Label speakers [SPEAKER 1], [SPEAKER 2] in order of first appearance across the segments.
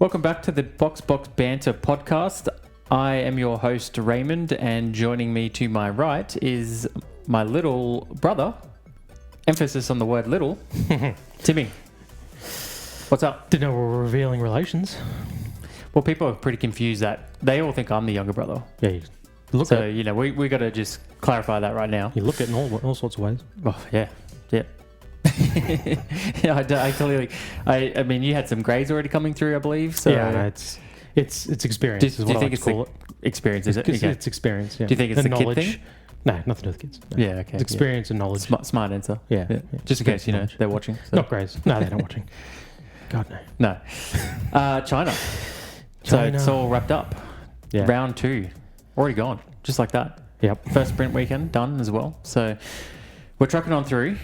[SPEAKER 1] Welcome back to the Box Banter podcast. I am your host, Raymond, and joining me to my right is my little brother, emphasis on the word little, Timmy. What's up?
[SPEAKER 2] Didn't know we were revealing relations.
[SPEAKER 1] Well, people are pretty confused that they all think I'm the younger brother.
[SPEAKER 2] Yeah, you look
[SPEAKER 1] So,
[SPEAKER 2] at it.
[SPEAKER 1] you know, we got to just clarify that right now.
[SPEAKER 2] You look at it in all sorts of ways.
[SPEAKER 1] Oh, yeah. Yeah, I clearly. I mean, you had some grades already coming through, I believe. So
[SPEAKER 2] Yeah, no, it's experience.
[SPEAKER 1] Do you think it's the experience? Is it? Okay.
[SPEAKER 2] It's experience. Yeah.
[SPEAKER 1] Do you think it's
[SPEAKER 2] and
[SPEAKER 1] the
[SPEAKER 2] knowledge.
[SPEAKER 1] kid thing?
[SPEAKER 2] No, nothing to do with kids. No.
[SPEAKER 1] Yeah, okay.
[SPEAKER 2] It's experience and knowledge.
[SPEAKER 1] Smart answer.
[SPEAKER 2] Yeah.
[SPEAKER 1] Just in case, you know, they're watching. So.
[SPEAKER 2] Not grades. No, they're not watching. God, no.
[SPEAKER 1] No. China. So it's all wrapped up.
[SPEAKER 2] Yeah.
[SPEAKER 1] Round 2. Already gone. Just like that.
[SPEAKER 2] Yep.
[SPEAKER 1] First sprint weekend done as well. So we're trucking on through.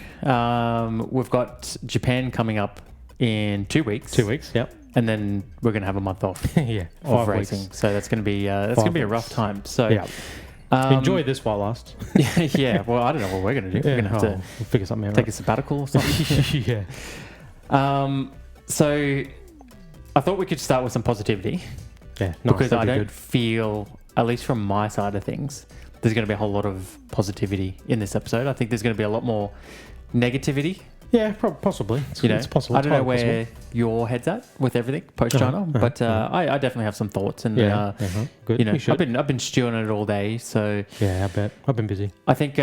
[SPEAKER 1] We've got Japan coming up in 2 weeks.
[SPEAKER 2] 2 weeks, yep.
[SPEAKER 1] And then we're going to have a month off.
[SPEAKER 2] Yeah.
[SPEAKER 1] Of
[SPEAKER 2] 5
[SPEAKER 1] racing.
[SPEAKER 2] weeks.
[SPEAKER 1] So that's going to be a rough time. So
[SPEAKER 2] yeah. Enjoy this while it lasts.
[SPEAKER 1] Yeah. Well, I don't know what we're going to do.
[SPEAKER 2] Yeah,
[SPEAKER 1] We're going to have to
[SPEAKER 2] we'll figure something out.
[SPEAKER 1] take a sabbatical or something.
[SPEAKER 2] Yeah.
[SPEAKER 1] So I thought we could start with some positivity.
[SPEAKER 2] Yeah.
[SPEAKER 1] Because I don't feel, at least from my side of things, there's going to be a whole lot of positivity in this episode. I think there's going to be a lot more negativity.
[SPEAKER 2] Yeah, possibly. It's possible.
[SPEAKER 1] I don't know where your head's at with everything post-China, but I definitely have some thoughts. And
[SPEAKER 2] good.
[SPEAKER 1] You know, I've been stewing on it all day. So
[SPEAKER 2] yeah, I bet. I've been busy.
[SPEAKER 1] I think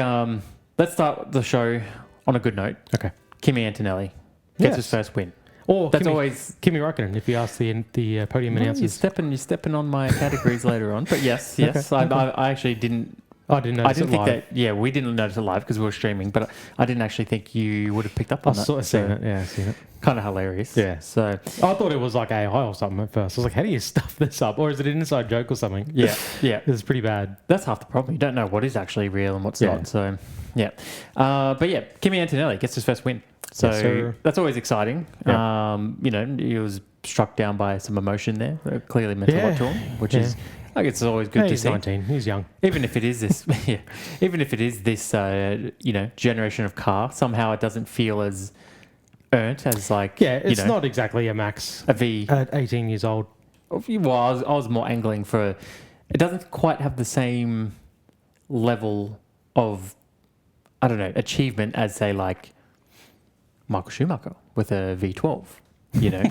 [SPEAKER 1] let's start the show on a good note.
[SPEAKER 2] Okay.
[SPEAKER 1] Kimi Antonelli gets his first win.
[SPEAKER 2] Or
[SPEAKER 1] that's always
[SPEAKER 2] Kimi Räikkönen. If you ask the podium announcers,
[SPEAKER 1] you're stepping on my categories later on. But yes,
[SPEAKER 2] Okay.
[SPEAKER 1] I actually didn't.
[SPEAKER 2] I didn't notice it live.
[SPEAKER 1] That. Yeah, we didn't notice it live because we were streaming. But I didn't actually think you would have picked up on that.
[SPEAKER 2] I sort of seen it. Yeah, seen it.
[SPEAKER 1] Kind of hilarious.
[SPEAKER 2] Yeah.
[SPEAKER 1] So
[SPEAKER 2] I thought it was like AI or something at first. I was like, how do you stuff this up? Or is it an inside joke or something?
[SPEAKER 1] Yeah.
[SPEAKER 2] It's pretty bad.
[SPEAKER 1] That's half the problem. You don't know what is actually real and what's not. So yeah. But yeah, Kimi Antonelli gets his first win. So that's always exciting.
[SPEAKER 2] Yeah.
[SPEAKER 1] You know, he was struck down by some emotion there. It clearly meant a lot to him, which is, like, it's always good to see.
[SPEAKER 2] He's 19. He's young.
[SPEAKER 1] Even if it is this, even if it is this, you know, generation of car, somehow it doesn't feel as earned as like.
[SPEAKER 2] Yeah, it's not exactly a Max.
[SPEAKER 1] A V.
[SPEAKER 2] At 18 years old.
[SPEAKER 1] Well, I was more angling for. It doesn't quite have the same level of, I don't know, achievement as, say, like Michael Schumacher with a V12. You know,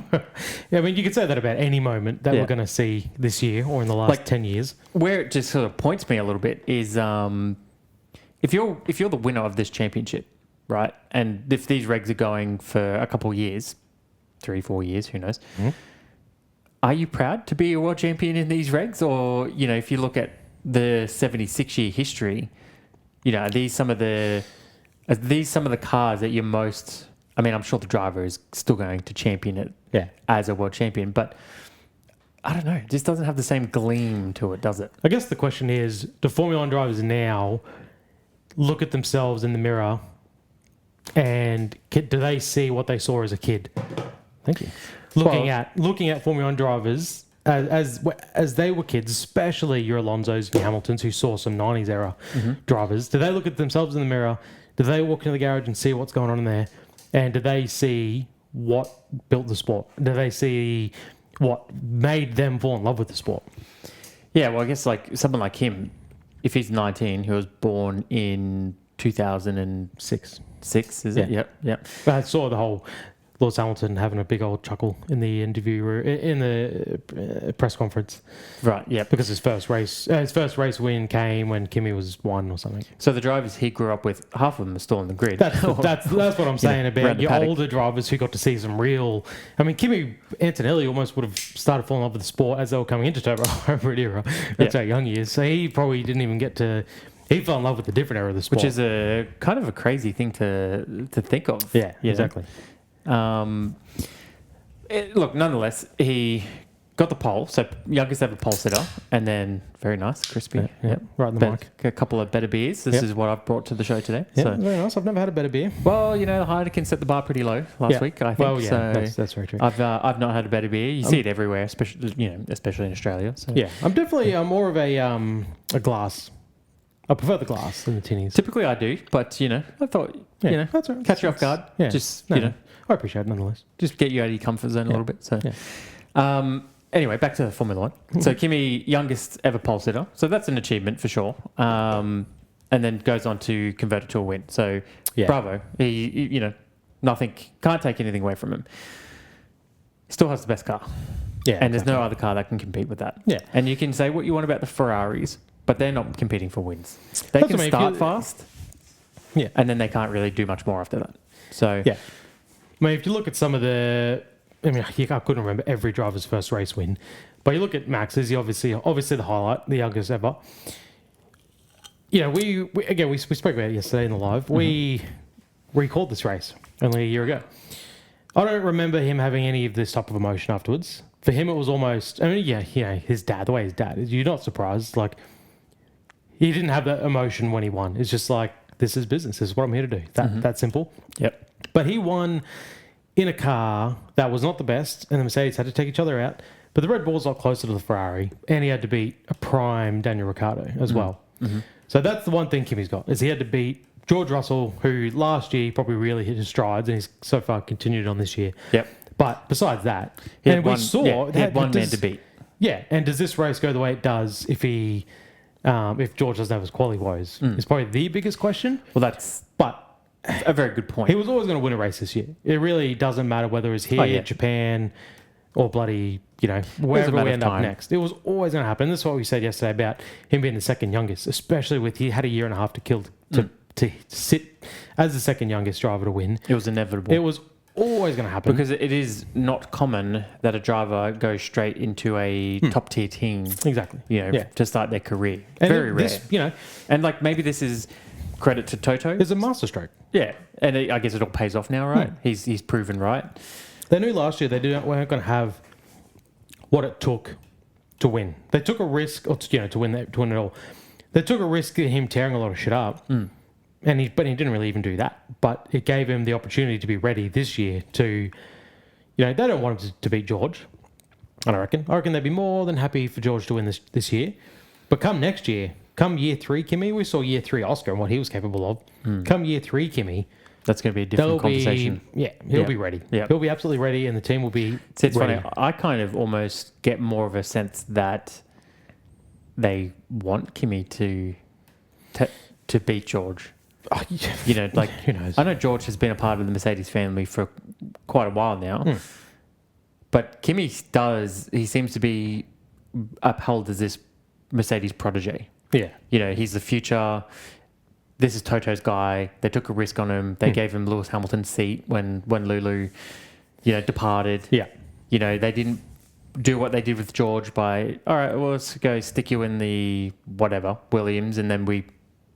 [SPEAKER 2] yeah, I mean, you could say that about any moment that we're going to see this year or in the last 10 years.
[SPEAKER 1] Where it just sort of points me a little bit is if you're the winner of this championship, right? And if these regs are going for a couple of years, 3-4 years, who knows? Mm-hmm. Are you proud to be a world champion in these regs? Or, you know, if you look at the 76-year history, you know, are these some of the cars that you're most... I mean, I'm sure the driver is still going to champion it as a world champion, but I don't know. It just doesn't have the same gleam to it, does it?
[SPEAKER 2] I guess the question is, do Formula 1 drivers now look at themselves in the mirror and do they see what they saw as a kid? Thank you. Looking at Formula 1 drivers as they were kids, especially your Alonsos and your Hamiltons who saw some 90s era drivers, do they look at themselves in the mirror? Do they walk into the garage and see what's going on in there? And do they see what built the sport? Do they see what made them fall in love with the sport?
[SPEAKER 1] Yeah, well, I guess like someone like him, if he's 19, he was born in 2006. Is it? Yep.
[SPEAKER 2] I saw the whole Lewis Hamilton having a big old chuckle in the interview in the press conference.
[SPEAKER 1] Right, yeah.
[SPEAKER 2] Because his first race win came when Kimi was 1 or something.
[SPEAKER 1] So the drivers he grew up with, half of them are still on the grid.
[SPEAKER 2] That's what I'm saying about your older drivers who got to see some real... I mean, Kimi Antonelli almost would have started falling in love with the sport as they were coming into Turbo Hybrid era. That's how young he is. So he probably didn't even get to... He fell in love with a different era of the sport.
[SPEAKER 1] Which is a kind of a crazy thing to think of.
[SPEAKER 2] Yeah, exactly.
[SPEAKER 1] Look, nonetheless, he got the pole, so youngest ever pole sitter, and then very nice, crispy.
[SPEAKER 2] Yeah, right in the mic.
[SPEAKER 1] A couple of better beers. This is what I've brought to the show today.
[SPEAKER 2] Yeah,
[SPEAKER 1] so.
[SPEAKER 2] Very nice. I've never had a better beer.
[SPEAKER 1] Well, you know, Heineken set the bar pretty low last week, I think.
[SPEAKER 2] Well, yeah,
[SPEAKER 1] so
[SPEAKER 2] that's very true.
[SPEAKER 1] I've not had a better beer. You see it everywhere, especially in Australia. So.
[SPEAKER 2] Yeah, I'm definitely more of a glass. I prefer the glass than the tinnies.
[SPEAKER 1] Typically, I do, but I thought
[SPEAKER 2] that's right.
[SPEAKER 1] catch you off guard.
[SPEAKER 2] Yeah.
[SPEAKER 1] Just
[SPEAKER 2] I appreciate it nonetheless.
[SPEAKER 1] Just get you out of your comfort zone a little bit. So, Anyway, back to Formula One. So Kimi, youngest ever pole sitter. So that's an achievement for sure. And then goes on to convert it to a win. So bravo. He nothing, can't take anything away from him. Still has the best car.
[SPEAKER 2] Yeah.
[SPEAKER 1] And there's no other car that can compete with that.
[SPEAKER 2] Yeah.
[SPEAKER 1] And you can say what you want about the Ferraris, but they're not competing for wins. They can start fast.
[SPEAKER 2] Yeah.
[SPEAKER 1] And then they can't really do much more after that. So
[SPEAKER 2] yeah. I mean, if you look at some of the... I mean, I couldn't remember every driver's first race win. But you look at Max's, he obviously the highlight, the youngest ever. You know, we spoke about it yesterday in the live. Mm-hmm. We recalled this race only a year ago. I don't remember him having any of this type of emotion afterwards. For him, it was almost... I mean, his dad, the way his dad is, you're not surprised. Like, he didn't have that emotion when he won. It's just like, this is business. This is what I'm here to do. That simple.
[SPEAKER 1] Yep.
[SPEAKER 2] But he won in a car that was not the best, and the Mercedes had to take each other out. But the Red Bull's a lot closer to the Ferrari, and he had to beat a prime Daniel Ricciardo as well. Mm-hmm. So that's the one thing Kimi's got, is he had to beat George Russell, who last year probably really hit his strides, and he's so far continued on this year.
[SPEAKER 1] Yep.
[SPEAKER 2] But besides that,
[SPEAKER 1] he had one man to beat.
[SPEAKER 2] Yeah, and does this race go the way it does if George doesn't have his quali woes? It's probably the biggest question.
[SPEAKER 1] Well, that's a very good point.
[SPEAKER 2] He was always going to win a race this year. It really doesn't matter whether it's here, Japan, or bloody, wherever we end up next. It was always going to happen. This is what we said yesterday about him being the second youngest, especially with he had a year and a half to kill to sit as the second youngest driver to win.
[SPEAKER 1] It was inevitable.
[SPEAKER 2] It was always going to happen.
[SPEAKER 1] Because it is not common that a driver goes straight into a top tier team.
[SPEAKER 2] Exactly.
[SPEAKER 1] To start their career.
[SPEAKER 2] And
[SPEAKER 1] very rare. And like maybe this is credit to Toto.
[SPEAKER 2] It's a masterstroke.
[SPEAKER 1] Yeah. And I guess it all pays off now, right? He's proven right.
[SPEAKER 2] They knew last year they weren't going to have what it took to win. They took a risk, to win it all. They took a risk of him tearing a lot of shit up. But he didn't really even do that. But it gave him the opportunity to be ready this year to, they don't want him to beat George. I reckon they'd be more than happy for George to win this year. But come next year, come year 3, Kimi, we saw year 3 Oscar and what he was capable of. Come year 3, Kimi.
[SPEAKER 1] That's going to be a different conversation.
[SPEAKER 2] He'll be ready.
[SPEAKER 1] Yeah.
[SPEAKER 2] He'll be absolutely ready and the team will be
[SPEAKER 1] it's
[SPEAKER 2] ready.
[SPEAKER 1] Funny. I kind of almost get more of a sense that they want Kimi to beat George.
[SPEAKER 2] Oh,
[SPEAKER 1] who knows? I know George has been a part of the Mercedes family for quite a while now. But Kimi he seems to be upheld as this Mercedes protege.
[SPEAKER 2] Yeah.
[SPEAKER 1] He's the future. This is Toto's guy. They took a risk on him. They gave him Lewis Hamilton's seat when Lulu, departed.
[SPEAKER 2] Yeah.
[SPEAKER 1] They didn't do what they did with George by, all right, well, let's go stick you in the whatever, Williams, and then we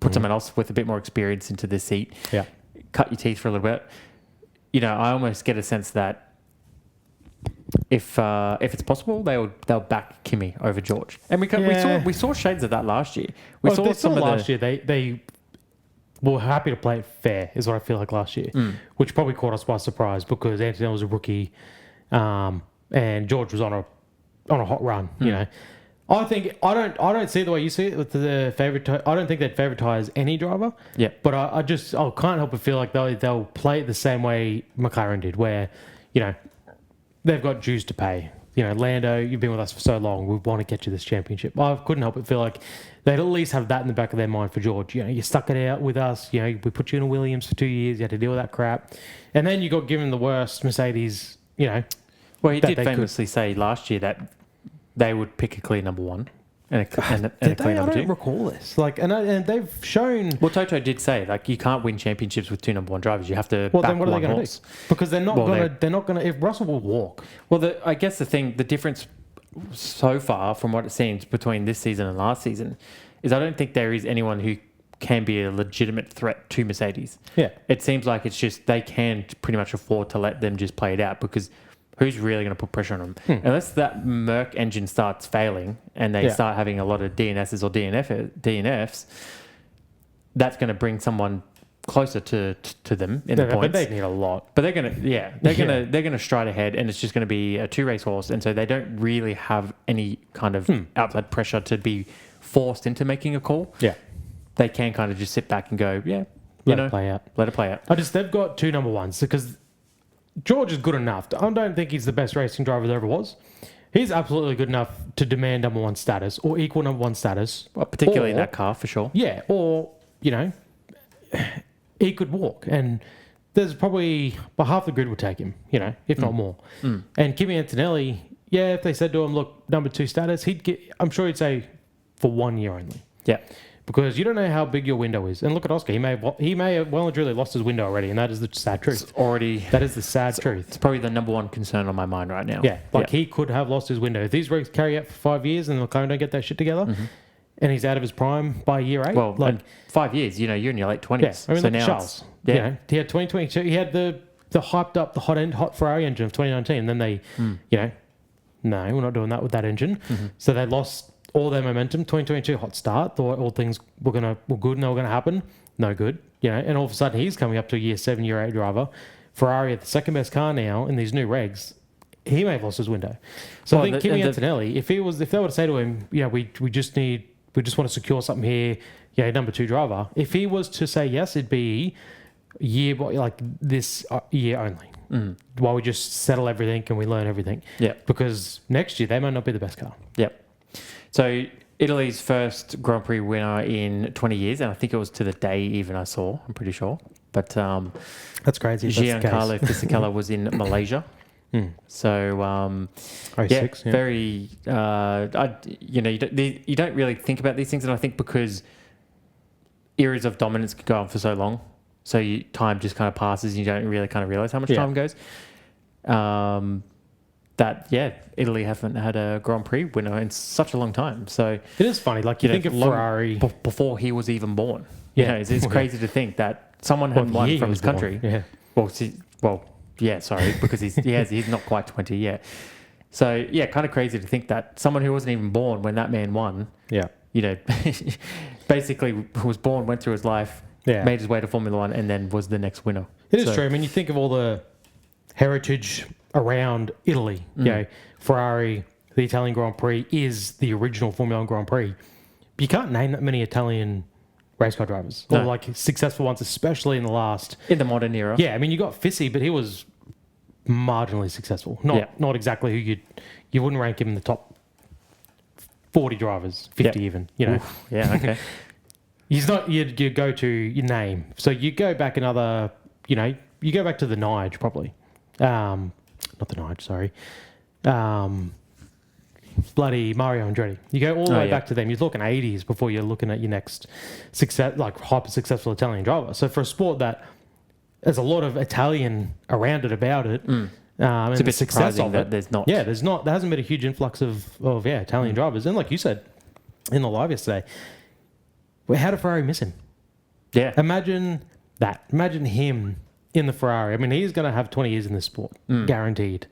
[SPEAKER 1] put someone else with a bit more experience into the seat.
[SPEAKER 2] Yeah. Cut
[SPEAKER 1] your teeth for a little bit. I almost get a sense that if it's possible, they'll back Kimi over George. And we saw shades of that last year. We saw some of
[SPEAKER 2] last year. They were happy to play it fair, is what I feel like last year, which probably caught us by surprise because Antonelli was a rookie, and George was on a hot run. I don't see it the way you see it with the favorite. I don't think they'd favoritize any driver.
[SPEAKER 1] Yeah.
[SPEAKER 2] But I can't help but feel like they'll play it the same way McLaren did, where they've got dues to pay. Lando, you've been with us for so long. We want to get you this championship. I couldn't help but feel like they'd at least have that in the back of their mind for George. You stuck it out with us. We put you in a Williams for 2 years. You had to deal with that crap. And then you got given the worst Mercedes,
[SPEAKER 1] Well, he did famously say last year that they would pick a clear number one and a clear number two.
[SPEAKER 2] I don't recall this. And they've shown...
[SPEAKER 1] Well, Toto did say, you can't win championships with 2 number 1 drivers. You have to
[SPEAKER 2] back
[SPEAKER 1] then what are
[SPEAKER 2] they going to do? Because they're not going to... If Russell will walk...
[SPEAKER 1] Well, I guess the difference so far from what it seems between this season and last season is I don't think there is anyone who can be a legitimate threat to Mercedes.
[SPEAKER 2] Yeah.
[SPEAKER 1] It seems like it's just they can pretty much afford to let them just play it out because... Who's really going to put pressure on them? Unless that Merc engine starts failing and they start having a lot of DNSs or DNFs, that's going to bring someone closer to them in the points.
[SPEAKER 2] But they need a lot.
[SPEAKER 1] But they're going to stride ahead, and it's just going to be a 2-race horse, and so they don't really have any kind of outside pressure to be forced into making a call.
[SPEAKER 2] Yeah,
[SPEAKER 1] they can kind of just sit back and go,
[SPEAKER 2] let it play out.
[SPEAKER 1] Let it play out.
[SPEAKER 2] They've got 2 number 1s because George is good enough. I don't think he's the best racing driver there ever was. He's absolutely good enough to demand number one status or equal number one status.
[SPEAKER 1] Well, particularly in that car, for sure.
[SPEAKER 2] Yeah, or, he could walk. And there's probably half the grid would take him, if not more. And Kimi Antonelli, if they said to him, look, number two status, I'm sure he'd say for 1 year only.
[SPEAKER 1] Yeah.
[SPEAKER 2] Because you don't know how big your window is. And look at Oscar. He may have well and truly lost his window already, and that is the sad truth. That is the sad truth.
[SPEAKER 1] It's probably the number one concern on my mind right now.
[SPEAKER 2] Yeah, he could have lost his window. If these rigs carry out for 5 years and McLaren don't get that shit together, and he's out of his prime by year 8.
[SPEAKER 1] Well, like 5 years, you're in your late 20s.
[SPEAKER 2] Yeah, I mean,
[SPEAKER 1] so
[SPEAKER 2] look at
[SPEAKER 1] now
[SPEAKER 2] Charles. He had 2022. He had the hyped up, the hot Ferrari engine of 2019. Then they, no, we're not doing that with that engine. So they lost all their momentum. 2022 hot start. Thought all things were good and they were going to happen. No good. And all of a sudden he's coming up to a year 7, year 8 driver. Ferrari at the second best car now in these new regs. He may have lost his window. So I think Kimi Antonelli, if they were to say to him, we just want to secure something here, number 2 driver. If he was to say yes, it'd be this year only. While we just settle everything and we learn everything.
[SPEAKER 1] Yeah.
[SPEAKER 2] Because next year they might not be the best car.
[SPEAKER 1] Yep. So Italy's first Grand Prix winner in 20 years, and I think it was to the day even I'm pretty sure. But
[SPEAKER 2] that's crazy.
[SPEAKER 1] Giancarlo Fisichella was in Malaysia. So,
[SPEAKER 2] 06,
[SPEAKER 1] very, you don't really think about these things. And I think because eras of dominance can go on for so long, so time just kind of passes and you don't really kind of realize how much time goes. Italy haven't had a Grand Prix winner in such a long time. So
[SPEAKER 2] it is funny. Like you think of Ferrari
[SPEAKER 1] before he was even born. It's crazy to think that someone had won from his country.
[SPEAKER 2] Born.
[SPEAKER 1] Because he's not quite 20 yet. So kind of crazy to think that someone who wasn't even born when that man won. Basically was born, went through his life, made his way to Formula One, and then was the next winner.
[SPEAKER 2] It is true. I mean, you think of all the heritage around Italy. Ferrari, the Italian Grand Prix is the original Formula One Grand Prix. But you can't name that many Italian race car drivers or successful ones, especially in the modern era. Yeah, I mean, you got Fissi, but he was marginally successful. Not exactly who you wouldn't rank him in the top 40 drivers, 50 even.
[SPEAKER 1] Oof, okay.
[SPEAKER 2] He's not your go-to your name. So you go back another, you go back to the Nige probably. Not the Nige, sorry. Bloody Mario Andretti. You go all the way back to them. You're looking 80s before you're looking at your next hyper successful Italian driver. So for a sport that there's a lot of Italian around it about it,
[SPEAKER 1] it's a bit surprising that there's not.
[SPEAKER 2] Yeah, there hasn't been a huge influx of Italian drivers. And like you said in the live yesterday, how did Ferrari miss him?
[SPEAKER 1] Yeah.
[SPEAKER 2] Imagine that. Imagine him in the Ferrari. I mean, he's going to have 20 years in this sport, guaranteed.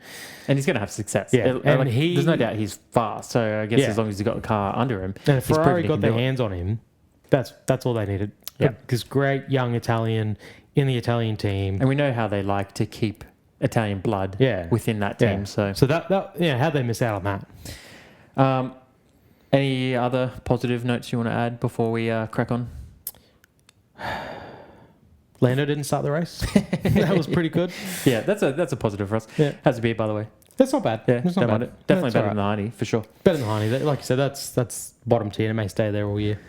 [SPEAKER 1] And he's going to have success.
[SPEAKER 2] Yeah.
[SPEAKER 1] There's no doubt he's fast. So I guess as long as he's got the car under him.
[SPEAKER 2] And if Ferrari got their hands on him, that's all they needed. Yeah. Because great young Italian in the Italian team.
[SPEAKER 1] And we know how they like to keep Italian blood within that team. So
[SPEAKER 2] how'd they miss out on
[SPEAKER 1] that? Any other positive notes you want to add before we crack on?
[SPEAKER 2] Lando didn't start the race. That was pretty good.
[SPEAKER 1] Yeah, that's a positive for us.
[SPEAKER 2] Yeah.
[SPEAKER 1] Has a beer, by the way.
[SPEAKER 2] That's not bad.
[SPEAKER 1] Yeah,
[SPEAKER 2] don't
[SPEAKER 1] mind it. Definitely better than the Heine, for sure.
[SPEAKER 2] Better than the Heine. Like you said, that's bottom tier and it may stay there all year.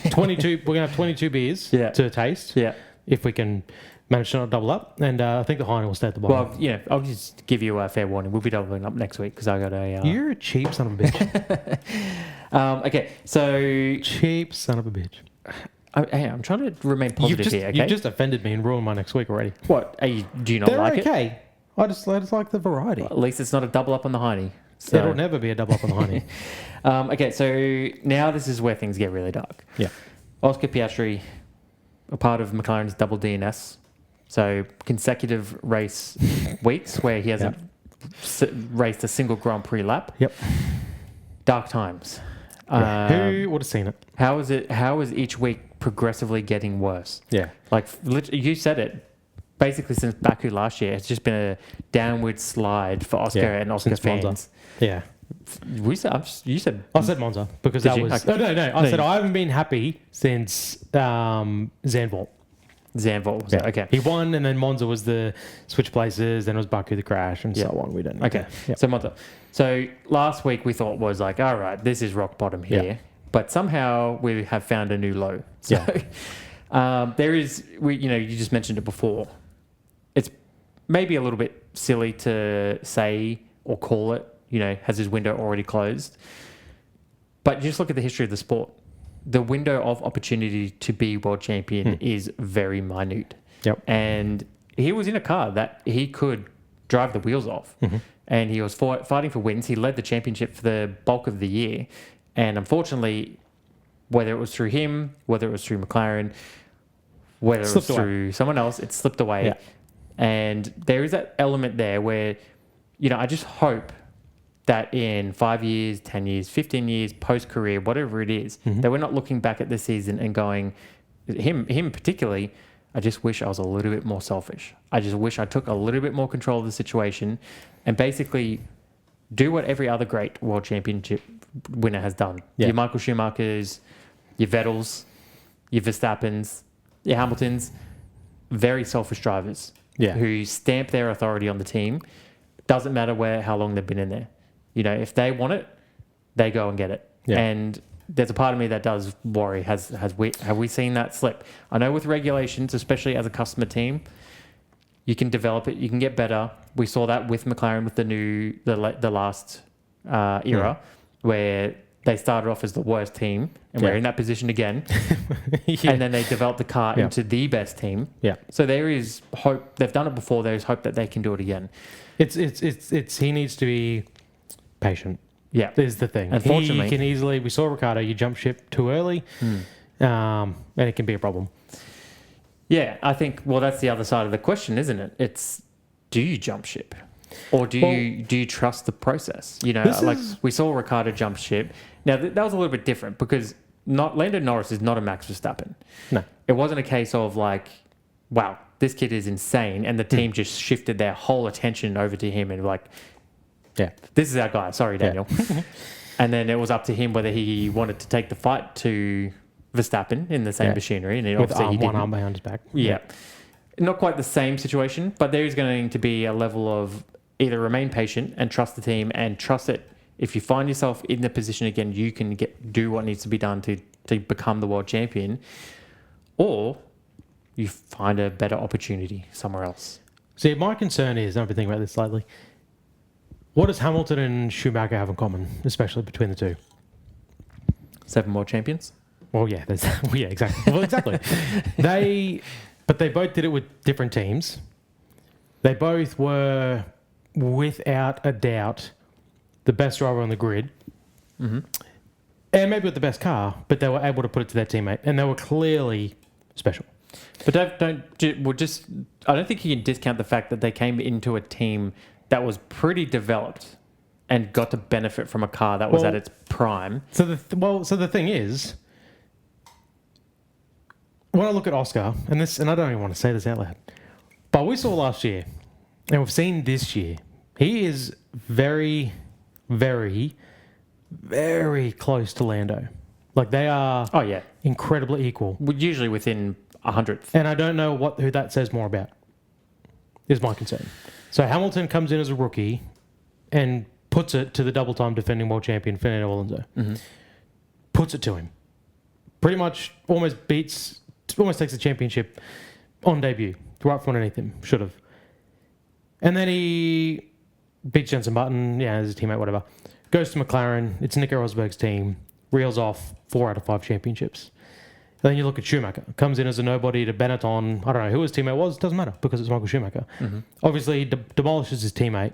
[SPEAKER 2] 22. We're going to have 22 beers to taste.
[SPEAKER 1] Yeah.
[SPEAKER 2] If we can manage to not double up. And I think the Heine will stay at the bottom.
[SPEAKER 1] Well, I'll just give you a fair warning. We'll be doubling up next week because I got a...
[SPEAKER 2] You're a cheap son of a bitch.
[SPEAKER 1] Okay, so...
[SPEAKER 2] Cheap son of a bitch.
[SPEAKER 1] I'm trying to remain positive here, okay?
[SPEAKER 2] You've just offended me and ruined my next week already.
[SPEAKER 1] What? Do you not like it?
[SPEAKER 2] They're okay. I just like the variety.
[SPEAKER 1] Well, at least it's not a double up on the Heine. So.
[SPEAKER 2] It'll never be a double up on the Heine.
[SPEAKER 1] Okay, so now this is where things get really dark.
[SPEAKER 2] Yeah.
[SPEAKER 1] Oscar Piastri, a part of McLaren's double DNS. So consecutive race weeks where he hasn't raced a single Grand Prix lap.
[SPEAKER 2] Yep.
[SPEAKER 1] Dark times.
[SPEAKER 2] Who would have seen it?
[SPEAKER 1] How is each week progressively getting worse?
[SPEAKER 2] Yeah.
[SPEAKER 1] Like you said it. Basically, since Baku last year, it's just been a downward slide for Oscar and Oscar fans.
[SPEAKER 2] Monza. Yeah.
[SPEAKER 1] You said...
[SPEAKER 2] I said Monza because that was... Okay. No. I said I haven't been happy since Zandvoort.
[SPEAKER 1] Zandvoort was it? Okay.
[SPEAKER 2] He won, and then Monza was the switch places, then it was Baku the crash, and so on. We don't know.
[SPEAKER 1] Okay. So Monza. So last week we thought was like, all right, this is rock bottom here.
[SPEAKER 2] Yeah.
[SPEAKER 1] But somehow we have found a new low. So there is, you just mentioned it before. It's maybe a little bit silly to say or call it, has his window already closed. But just look at the history of the sport. The window of opportunity to be world champion is very minute.
[SPEAKER 2] Yep.
[SPEAKER 1] And he was in a car that he could drive the wheels off. And he was fighting for wins. He led the championship for the bulk of the year. And unfortunately, whether it was through him, whether it was through McLaren, whether it was through someone else, it slipped away.
[SPEAKER 2] Yeah.
[SPEAKER 1] And there is that element there where, I just hope that in 5 years, 10 years, 15 years, post-career, whatever it is, that we're not looking back at this season and going, him particularly, I just wish I was a little bit more selfish. I just wish I took a little bit more control of the situation and basically do what every other great world championship winner has done.
[SPEAKER 2] Yeah.
[SPEAKER 1] Your Michael Schumachers, your Vettels, your Verstappens, your Hamiltons, very selfish drivers who stamp their authority on the team. Doesn't matter how long they've been in there. If they want it, they go and get it. Yeah. And there's a part of me that does worry. Have we seen that slip? I know with regulations, especially as a customer team, you can develop it. You can get better. We saw that with McLaren with the last era where they started off as the worst team and we're in that position again. And then they developed the car into the best team. Yeah. So there is hope. They've done it before. There's hope that they can do it again.
[SPEAKER 2] He needs to be patient.
[SPEAKER 1] Yeah.
[SPEAKER 2] Is the thing.
[SPEAKER 1] Unfortunately.
[SPEAKER 2] He can easily, we saw Ricciardo, you jump ship too early, and it can be a problem.
[SPEAKER 1] Yeah, I think, that's the other side of the question, isn't it? It's, do you jump ship? Or do you trust the process? We saw Ricciardo jump ship. Now, that was a little bit different because Lando Norris is not a Max Verstappen.
[SPEAKER 2] No.
[SPEAKER 1] It wasn't a case of wow, this kid is insane, and the team just shifted their whole attention over to him and this is our guy. Sorry, Daniel. And then it was up to him whether he wanted to take the fight to Verstappen in the same machinery. And obviously he didn't.
[SPEAKER 2] One arm behind his back.
[SPEAKER 1] Yeah. Not quite the same situation, but there is going to be a level of either remain patient and trust the team and trust that if you find yourself in the position again, you can do what needs to be done to become the world champion, or you find a better opportunity somewhere else.
[SPEAKER 2] See, my concern is, I've been thinking about this lately, what does Hamilton and Schumacher have in common, especially between the two?
[SPEAKER 1] 7 more champions?
[SPEAKER 2] Well, yeah, exactly. Well, exactly. But they both did it with different teams. They both were, without a doubt, the best driver on the grid. And maybe with the best car, but they were able to put it to their teammate, and they were clearly special.
[SPEAKER 1] But I don't think you can discount the fact that they came into a team that was pretty developed and got to benefit from a car that was at its prime.
[SPEAKER 2] So the thing is, when I look at Oscar, and I don't even want to say this out loud, but we saw last year, and we've seen this year, he is very, very, very close to Lando. They are incredibly equal.
[SPEAKER 1] Usually within 100th.
[SPEAKER 2] And I don't know who that says more about, is my concern. So Hamilton comes in as a rookie and puts it to the double-time defending world champion, Fernando Alonso. Puts it to him. Pretty much almost takes the championship on debut. Right from underneath him. Should have. And then he beats Jenson Button, as his teammate, whatever. Goes to McLaren. It's Nico Rosberg's team. Reels off 4 out of 5 championships. Then you look at Schumacher. Comes in as a nobody to Benetton. I don't know who his teammate was. Doesn't matter because it's Michael Schumacher. Obviously, he demolishes his teammate.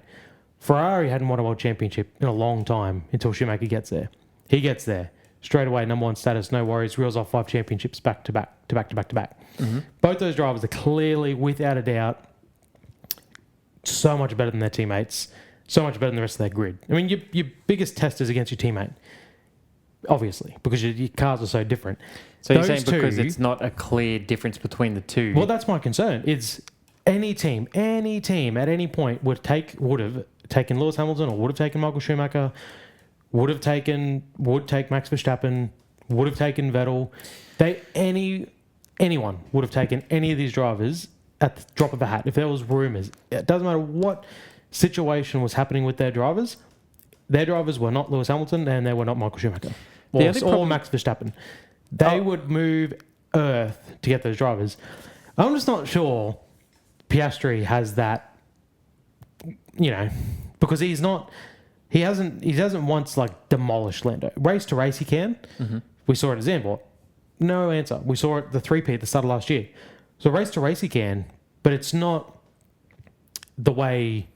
[SPEAKER 2] Ferrari hadn't won a world championship in a long time until Schumacher gets there. He gets there. Straight away, number 1 status, no worries. Reels off 5 championships back to back. Both those drivers are clearly, without a doubt, so much better than their teammates. So much better than the rest of their grid. I mean, your biggest test is against your teammate. Obviously, because your cars are so different.
[SPEAKER 1] So you're saying because it's not a clear difference between the two?
[SPEAKER 2] Well, that's my concern. It's any team at any point would have taken Lewis Hamilton or would have taken Michael Schumacher, would take Max Verstappen, would have taken Vettel. anyone would have taken any of these drivers at the drop of a hat. If there was rumours, it doesn't matter what situation was happening with their drivers were not Lewis Hamilton and they were not Michael Schumacher or Max Verstappen. They would move earth to get those drivers. I'm just not sure Piastri has that, because he hasn't once like demolished Lando. Race to race he can. Mm-hmm. We saw it at Zandvoort. No answer. We saw it the 3P at the start of last year. So race to race he can, but it's not the way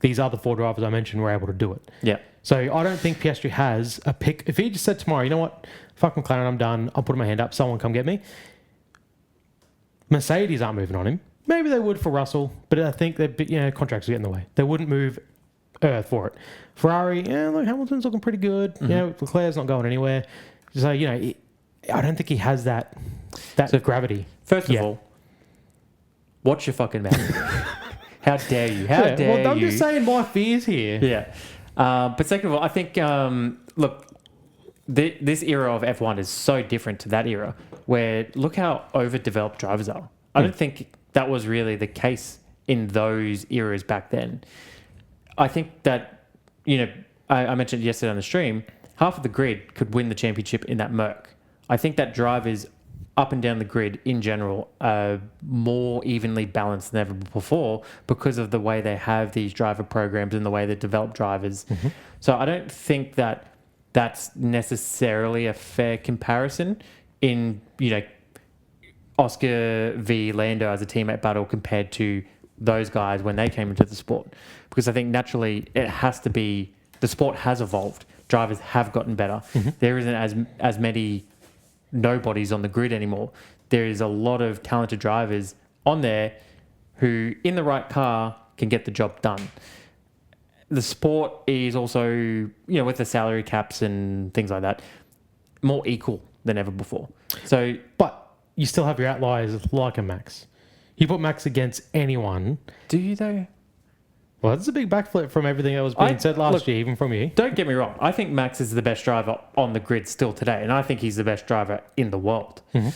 [SPEAKER 2] these other 4 drivers I mentioned were able to do it.
[SPEAKER 1] Yeah.
[SPEAKER 2] So I don't think Piastri has a pick. If he just said tomorrow, you know what, fuck McLaren, I'm done. I'm putting my hand up. Someone come get me. Mercedes aren't moving on him. Maybe they would for Russell, but I think that contracts are getting in the way. They wouldn't move earth for it. Ferrari, look, Hamilton's looking pretty good. Mm-hmm. Leclerc's not going anywhere. So I don't think he has that gravity.
[SPEAKER 1] First of all, watch your fucking mouth. How dare you? How dare you?
[SPEAKER 2] Well, I'm just saying my fears here.
[SPEAKER 1] Yeah. But second of all, I think, look, this era of F1 is so different to that era where look how overdeveloped drivers are. I don't think that was really the case in those eras back then. I think that, I mentioned yesterday on the stream, half of the grid could win the championship in that Merc. I think that drivers up and down the grid in general are more evenly balanced than ever before because of the way they have these driver programs and the way they develop drivers. Mm-hmm. So I don't think that that's necessarily a fair comparison in, Oscar v. Lando as a teammate battle compared to those guys when they came into the sport. Because I think naturally it has to be, the sport has evolved. Drivers have gotten better. Mm-hmm. There isn't as many nobodies on the grid anymore. There is a lot of talented drivers on there who, in the right car, can get the job done. The sport is also, with the salary caps and things like that, more equal than ever before. So,
[SPEAKER 2] but you still have your outliers like a Max. You put Max against anyone.
[SPEAKER 1] Do you though?
[SPEAKER 2] Well, that's a big backflip from everything that was being said last year, even from you.
[SPEAKER 1] Don't get me wrong. I think Max is the best driver on the grid still today, and I think he's the best driver in the world. Mm-hmm.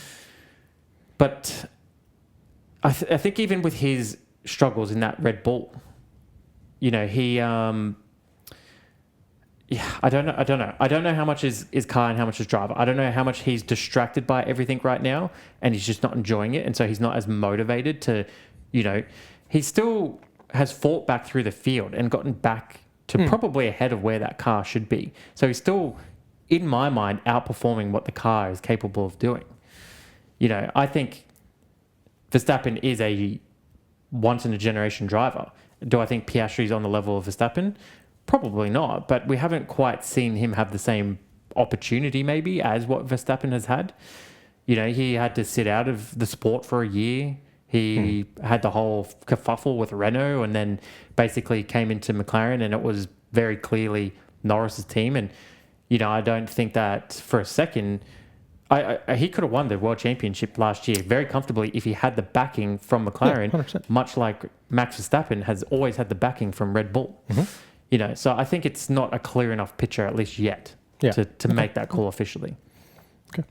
[SPEAKER 1] But I think even with his struggles in that Red Bull, he... I don't know. I don't know how much is car and how much is driver. I don't know how much he's distracted by everything right now, and he's just not enjoying it, and so he's not as motivated to, he still has fought back through the field and gotten back to probably ahead of where that car should be. So he's still, in my mind, outperforming what the car is capable of doing. I think Verstappen is a once-in-a-generation driver. Do I think Piastri's on the level of Verstappen? Probably not, but we haven't quite seen him have the same opportunity maybe as what Verstappen has had. He had to sit out of the sport for a year. He had the whole kerfuffle with Renault and then basically came into McLaren and it was very clearly Norris's team. And, I don't think that for a second, he could have won the World Championship last year very comfortably if he had the backing from McLaren, much like Max Verstappen has always had the backing from Red Bull. Mm-hmm. So I think it's not a clear enough picture, at least yet, to make that call officially.
[SPEAKER 2] Okay.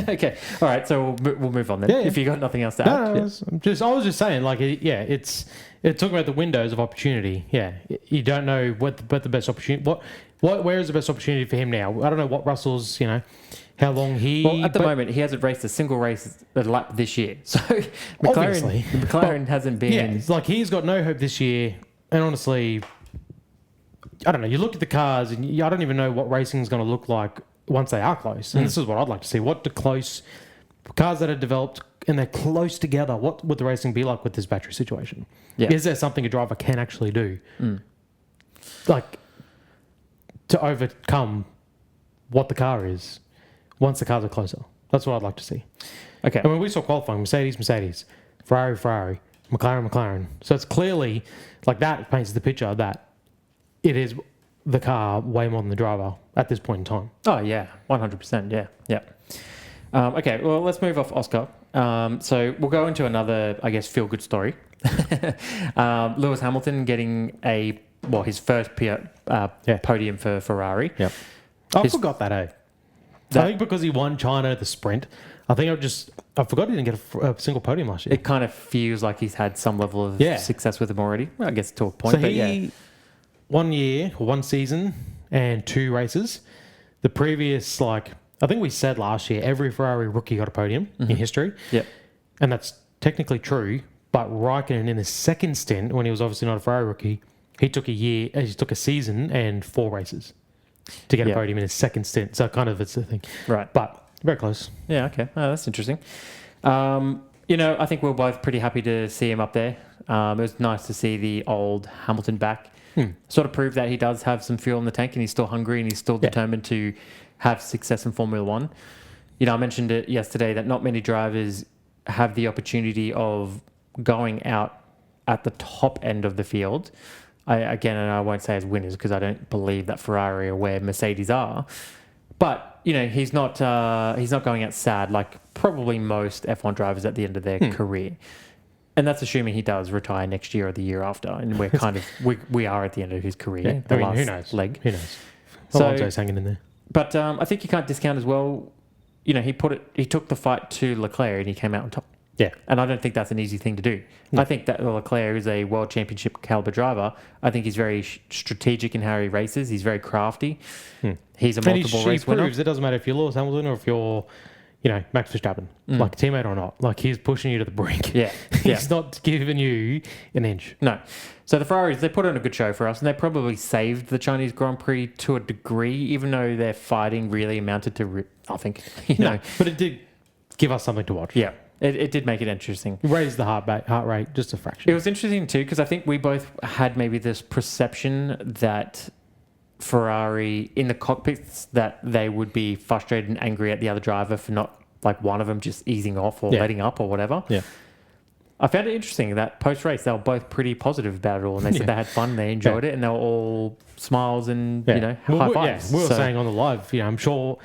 [SPEAKER 1] Okay. All right. So we'll move on then.
[SPEAKER 2] Yeah.
[SPEAKER 1] If you got nothing else to add.
[SPEAKER 2] No, I was just saying, it's talking about the windows of opportunity. Yeah. You don't know what the best opportunity, where is the best opportunity for him now? I don't know what Russell's, how long he...
[SPEAKER 1] Well, at the moment, he hasn't raced a single race a lap this year. So McLaren hasn't been...
[SPEAKER 2] Yeah, it's like he's got no hope this year. And honestly, I don't know. You look at the cars and I don't even know what racing is going to look like once they are close. And this is what I'd like to see. What the close cars that are developed and they're close together, what would the racing be like with this battery situation? Yeah. Is there something a driver can actually do? Like, to overcome what the car is once the cars are closer? That's what I'd like to see.
[SPEAKER 1] Okay.
[SPEAKER 2] I mean, we saw qualifying, Mercedes, Ferrari, McLaren. So it's clearly, like, that paints the picture that it is the car way more than the driver at this point in time.
[SPEAKER 1] Oh, yeah. 100%. Yeah. Okay, well, let's move off Oscar. So we'll go into another, I guess, feel-good story. Lewis Hamilton getting his first podium for Ferrari.
[SPEAKER 2] Yep. I forgot that, I think because he won China at the sprint, I forgot he didn't get a single podium last year.
[SPEAKER 1] It kind of feels like he's had some level of success with him already. Well, I guess to a point,
[SPEAKER 2] So he 1 year, 1 season, and 2 races. The previous, I think we said last year, every Ferrari rookie got a podium in history.
[SPEAKER 1] Yep.
[SPEAKER 2] And that's technically true. But Raikkonen, in his second stint, when he was obviously not a Ferrari rookie, he took a season and 4 races to get a podium in his second stint. So kind of it's the thing.
[SPEAKER 1] Right.
[SPEAKER 2] But very close.
[SPEAKER 1] Yeah, okay. Oh, that's interesting. I think we're both pretty happy to see him up there. It was nice to see the old Hamilton back. Sort of prove that he does have some fuel in the tank and he's still hungry and he's still determined to have success in Formula One. I mentioned it yesterday that not many drivers have the opportunity of going out at the top end of the field. I won't say as winners because I don't believe that Ferrari are where Mercedes are. But, he's not going out sad like probably most F1 drivers at the end of their career. And that's assuming he does retire next year or the year after. And we're kind of, we are at the end of his career.
[SPEAKER 2] Yeah.
[SPEAKER 1] Last
[SPEAKER 2] who knows?
[SPEAKER 1] leg.
[SPEAKER 2] Who knows?
[SPEAKER 1] So,
[SPEAKER 2] Alonso's hanging in there.
[SPEAKER 1] But I think you can't discount as well, he took the fight to Leclerc and he came out on top.
[SPEAKER 2] Yeah.
[SPEAKER 1] And I don't think that's an easy thing to do. I think that Leclerc is a world championship caliber driver. I think he's very strategic in how he races. He's very crafty. He's a multiple race winner.
[SPEAKER 2] It doesn't matter if you're Lewis Hamilton or if you're, Max Verstappen, teammate or not. He's pushing you to the brink.
[SPEAKER 1] Yeah.
[SPEAKER 2] He's not giving you an inch.
[SPEAKER 1] No. So the Ferraris, they put on a good show for us, and they probably saved the Chinese Grand Prix to a degree, even though their fighting really amounted to nothing.
[SPEAKER 2] No, but it did give us something to watch.
[SPEAKER 1] Yeah. It did make it interesting.
[SPEAKER 2] Raised the heart rate just a fraction.
[SPEAKER 1] It was interesting too because I think we both had maybe this perception that Ferrari in the cockpits that they would be frustrated and angry at the other driver for not one of them just easing off or letting up or whatever.
[SPEAKER 2] Yeah.
[SPEAKER 1] I found it interesting that post-race they were both pretty positive about it all and they said they had fun, they enjoyed it, and they were all smiles and high fives.
[SPEAKER 2] We were saying on the live, I'm sure,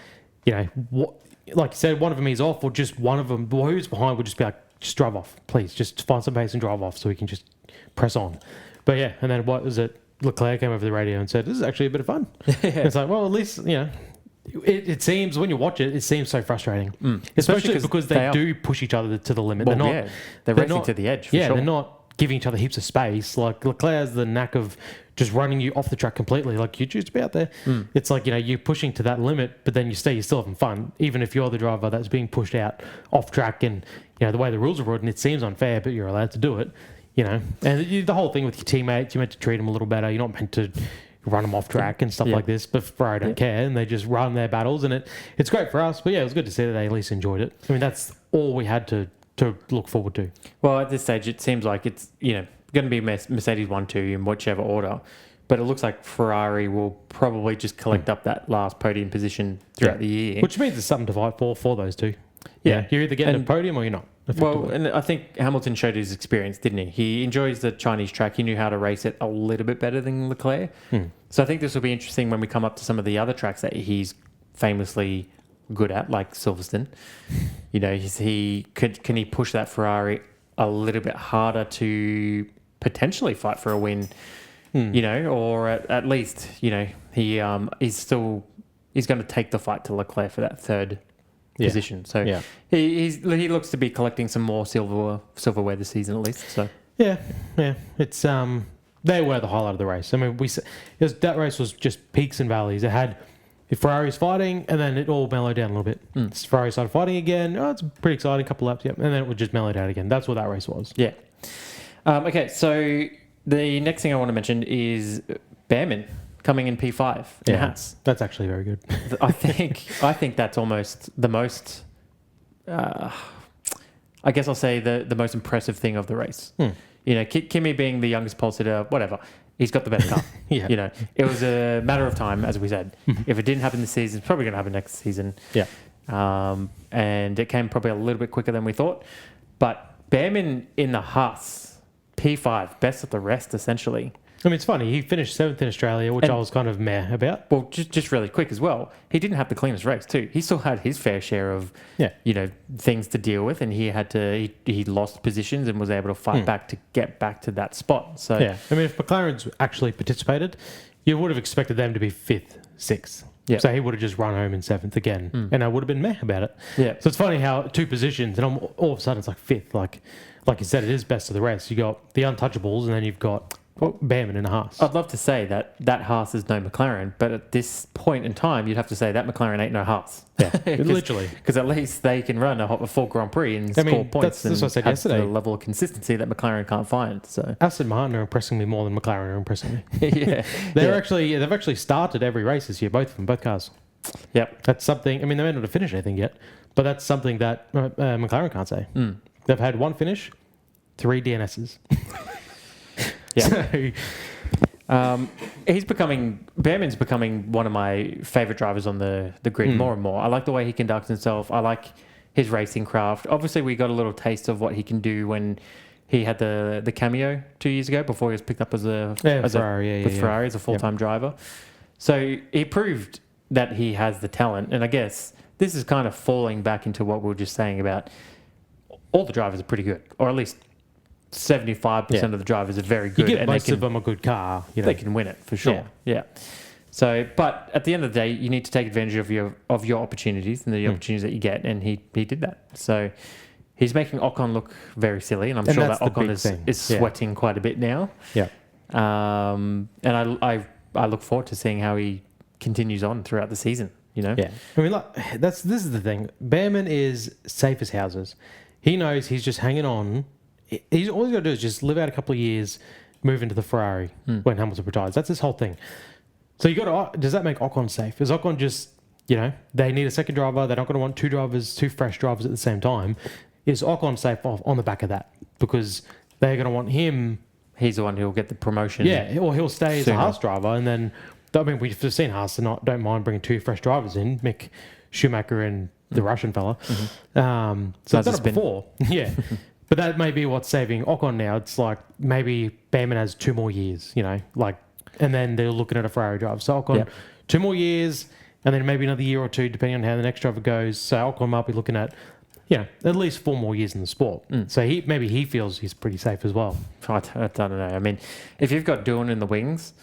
[SPEAKER 2] like you said, one of them is off, or just one of them, who's behind, would just be like, just drive off, please. Just find some pace and drive off so we can just press on. But yeah, and then what was it? Leclerc came over the radio and said, this is actually a bit of fun. It's like, well, at least, it seems, when you watch it, it seems so frustrating. Especially because they do push each other to the limit.
[SPEAKER 1] Well, they're racing to the edge, for sure.
[SPEAKER 2] They're not giving each other heaps of space. Like, Leclerc has the knack of just running you off the track completely. Like, you choose to be out there. It's like, you're pushing to that limit, but then you're still having fun, even if you're the driver that's being pushed out off track. And, the way the rules are written, it seems unfair, but you're allowed to do it, And the whole thing with your teammates, you're meant to treat them a little better. You're not meant to run them off track and stuff like this, but Ferrari don't care, and they just run their battles, and it's great for us. But yeah, it was good to see that they at least enjoyed it. I mean, that's all we had to look forward to.
[SPEAKER 1] Well, at this stage, it seems like it's going to be Mercedes 1-2 in whichever order, but it looks like Ferrari will probably just collect up that last podium position throughout the year,
[SPEAKER 2] which means there's something to fight for those two. Yeah, you're either getting a podium or you're not.
[SPEAKER 1] Well, and I think Hamilton showed his experience, didn't he? He enjoys the Chinese track. He knew how to race it a little bit better than Leclerc. So I think this will be interesting when we come up to some of the other tracks that he's famously good at, like Silverstone. Can he push that Ferrari a little bit harder to potentially fight for a win? Or at least he's going to take the fight to Leclerc for that third position. So he looks to be collecting some more silverware this season at least. So
[SPEAKER 2] it's they were the highlight of the race. I mean, that race was just peaks and valleys. It had Ferrari's fighting, and then it all mellowed down a little bit. Ferrari started fighting again. Oh, it's pretty exciting. A couple laps, and then it would just mellow down again. That's what that race was.
[SPEAKER 1] Yeah. Okay, so the next thing I want to mention is Bearman coming in P5 in Haas.
[SPEAKER 2] That's actually very good.
[SPEAKER 1] I think that's almost the most, I guess I'll say the most impressive thing of the race. Kimi being the youngest pole sitter, whatever, he's got the better car. It was a matter of time, as we said. If it didn't happen this season, it's probably going to happen next season.
[SPEAKER 2] Yeah.
[SPEAKER 1] And it came probably a little bit quicker than we thought. But Bearman in the Haas, P5, best of the rest, essentially.
[SPEAKER 2] I mean, it's funny. He finished 7th in Australia, which I was kind of meh about.
[SPEAKER 1] Well, just really quick as well. He didn't have the cleanest race too. He still had his fair share of, things to deal with, and he lost positions and was able to fight back to get back to that spot. So
[SPEAKER 2] I mean, if McLaren's actually participated, you would have expected them to be 5th, 6th.
[SPEAKER 1] Yep.
[SPEAKER 2] So he would have just run home in 7th again, and I would have been meh about it.
[SPEAKER 1] Yeah.
[SPEAKER 2] So it's funny how 2 positions, and all of a sudden it's like 5th. Like you said, it is best of the rest. You got the untouchables, and then you've got Bearman in a Haas.
[SPEAKER 1] I'd love to say that Haas is no McLaren, but at this point in time, you'd have to say that McLaren ain't no Haas.
[SPEAKER 2] Yeah, literally.
[SPEAKER 1] Because at least they can run a full Grand Prix and score points.
[SPEAKER 2] That's what I said
[SPEAKER 1] have
[SPEAKER 2] yesterday.
[SPEAKER 1] the level of consistency that McLaren can't find. So
[SPEAKER 2] Aston Martin are impressing me more than McLaren are impressing me.
[SPEAKER 1] yeah,
[SPEAKER 2] They've actually started every race this year, both of them, both cars.
[SPEAKER 1] Yep.
[SPEAKER 2] That's something. I mean, they may not have finished anything yet, but that's something that McLaren can't say. They've had 1 finish, 3 DNSs.
[SPEAKER 1] Yeah. Bearman's becoming one of my favourite drivers on the grid more and more. I like the way he conducts himself. I like his racing craft. Obviously, we got a little taste of what he can do when he had the cameo 2 years ago before he was picked up with Ferrari as a full-time driver. So he proved that he has the talent. And I guess this is kind of falling back into what we were just saying about all the drivers are pretty good, or at least 75% of the drivers are very good.
[SPEAKER 2] You give
[SPEAKER 1] and
[SPEAKER 2] most of them a good car.
[SPEAKER 1] They can win it for sure. Yeah. So, but at the end of the day, you need to take advantage of your opportunities and the opportunities that you get, and he did that. So he's making Ocon look very silly, and I'm sure that Ocon is sweating quite a bit now.
[SPEAKER 2] Yeah.
[SPEAKER 1] And I look forward to seeing how he continues on throughout the season. You know.
[SPEAKER 2] Yeah. I mean, this is the thing. Bearman is safe as houses. He knows he's just hanging on. All he's got to do is just live out a couple of years, move into the Ferrari when Hamilton retires. That's his whole thing. So does that make Ocon safe? Is Ocon just, they need a second driver. They're not going to want 2 fresh drivers at the same time. Is Ocon safe on the back of that? Because they're going to want him.
[SPEAKER 1] He's the one who'll get the promotion.
[SPEAKER 2] Yeah, or he'll stay as a Haas driver. And then, I mean, we've seen Haas don't mind bringing 2 fresh drivers in, Mick Schumacher and the Russian fella. So they've done it before. Yeah. But that may be what's saving Ocon now. It's like maybe Bearman has 2 more years, and then they're looking at a Ferrari drive. So Ocon, 2 more years, and then maybe another year or 2, depending on how the next driver goes. So Ocon might be looking at, at least 4 more years in the sport. So maybe he feels he's pretty safe as well.
[SPEAKER 1] I don't know. I mean, if you've got Doohan in the wings,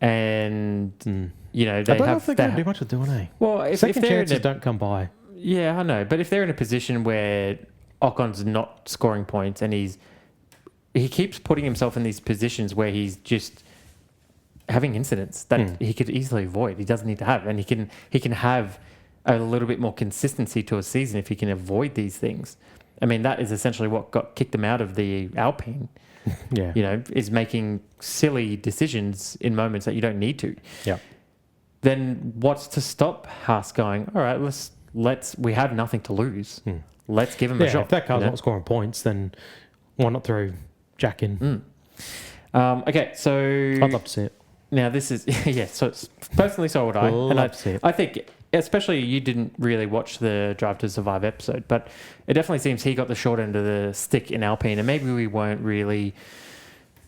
[SPEAKER 1] and they
[SPEAKER 2] I don't know if they're going to do much with Doohan.
[SPEAKER 1] Well, if
[SPEAKER 2] second
[SPEAKER 1] they're
[SPEAKER 2] chances don't come by.
[SPEAKER 1] Yeah, I know. But if they're in a position where Ocon's not scoring points and he keeps putting himself in these positions where he's just having incidents that he could easily avoid. He doesn't need to have, and he can have a little bit more consistency to a season if he can avoid these things. I mean, that is essentially what kicked him out of the Alpine.
[SPEAKER 2] Yeah,
[SPEAKER 1] is making silly decisions in moments that you don't need to.
[SPEAKER 2] Yeah.
[SPEAKER 1] Then what's to stop Haas going, all right, we have nothing to lose. Let's give him a shot.
[SPEAKER 2] If that car's not scoring points, then why not throw Jack in?
[SPEAKER 1] Okay, so
[SPEAKER 2] I'd love to see it.
[SPEAKER 1] Now this is So personally, so would I. I think, especially you didn't really watch the Drive to Survive episode, but it definitely seems he got the short end of the stick in Alpine, and maybe we weren't really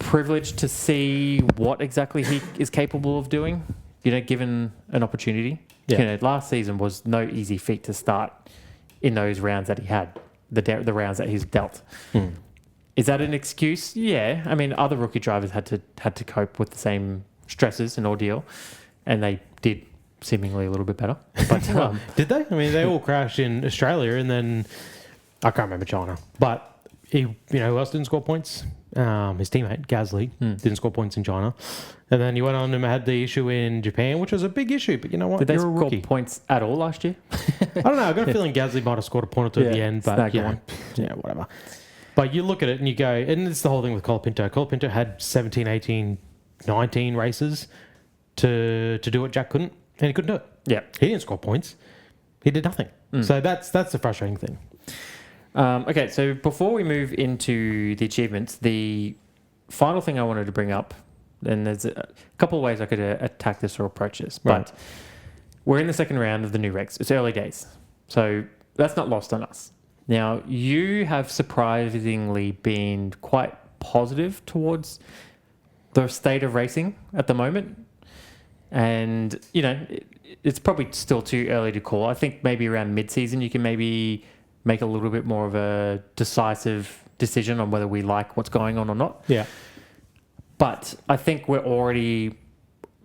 [SPEAKER 1] privileged to see what exactly he is capable of doing. Given an opportunity.
[SPEAKER 2] Yeah.
[SPEAKER 1] Last season was no easy feat to start in those rounds that he had, the rounds that he's dealt. Is that an excuse? Yeah. I mean, other rookie drivers had to cope with the same stresses and ordeal, and they did seemingly a little bit better. But
[SPEAKER 2] did they? I mean, they all crashed in Australia, and then I can't remember China. But who else didn't score points? His teammate Gasly didn't score points in China, and then he went on and had the issue in Japan, which was a big issue. But you know what?
[SPEAKER 1] Did they score points at all last year?
[SPEAKER 2] I don't know. I got a feeling Gasly might have scored a point or 2 at the end, but whatever. But you look at it and you go, and it's the whole thing with Colapinto. Colapinto had 17, 18, 19 races to do what Jack couldn't, and he couldn't do it.
[SPEAKER 1] Yeah,
[SPEAKER 2] he didn't score points. He did nothing. So that's the frustrating thing.
[SPEAKER 1] Okay, so before we move into the achievements, the final thing I wanted to bring up, and there's a couple of ways I could attack this or approach this, but we're in the second round of the new regs. It's early days, so that's not lost on us. Now, you have surprisingly been quite positive towards the state of racing at the moment, and it's probably still too early to call. I think maybe around mid-season you can maybe make a little bit more of a decisive decision on whether we like what's going on or not.
[SPEAKER 2] Yeah.
[SPEAKER 1] But I think we're already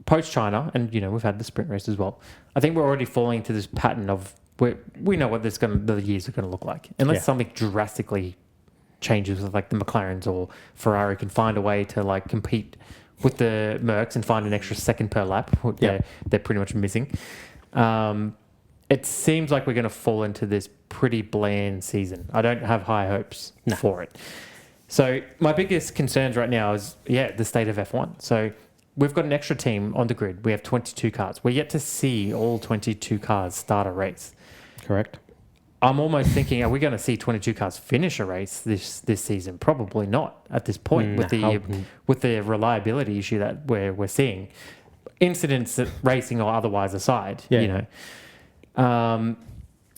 [SPEAKER 1] post China, and we've had the sprint race as well. I think we're already falling into this pattern of where we know what the years are going to look like, unless something drastically changes with like the McLarens or Ferrari can find a way to like compete with the Mercs and find an extra second per lap. They're pretty much missing. It seems like we're going to fall into this pretty bland season. I don't have high hopes for it. So my biggest concerns right now is the state of F1. So we've got an extra team on the grid. We have 22 cars. We're yet to see all 22 cars start a race.
[SPEAKER 2] Correct.
[SPEAKER 1] I'm almost thinking, are we going to see 22 cars finish a race this season? Probably not at this point with the reliability issue that we're seeing. Incidents at racing or otherwise aside, And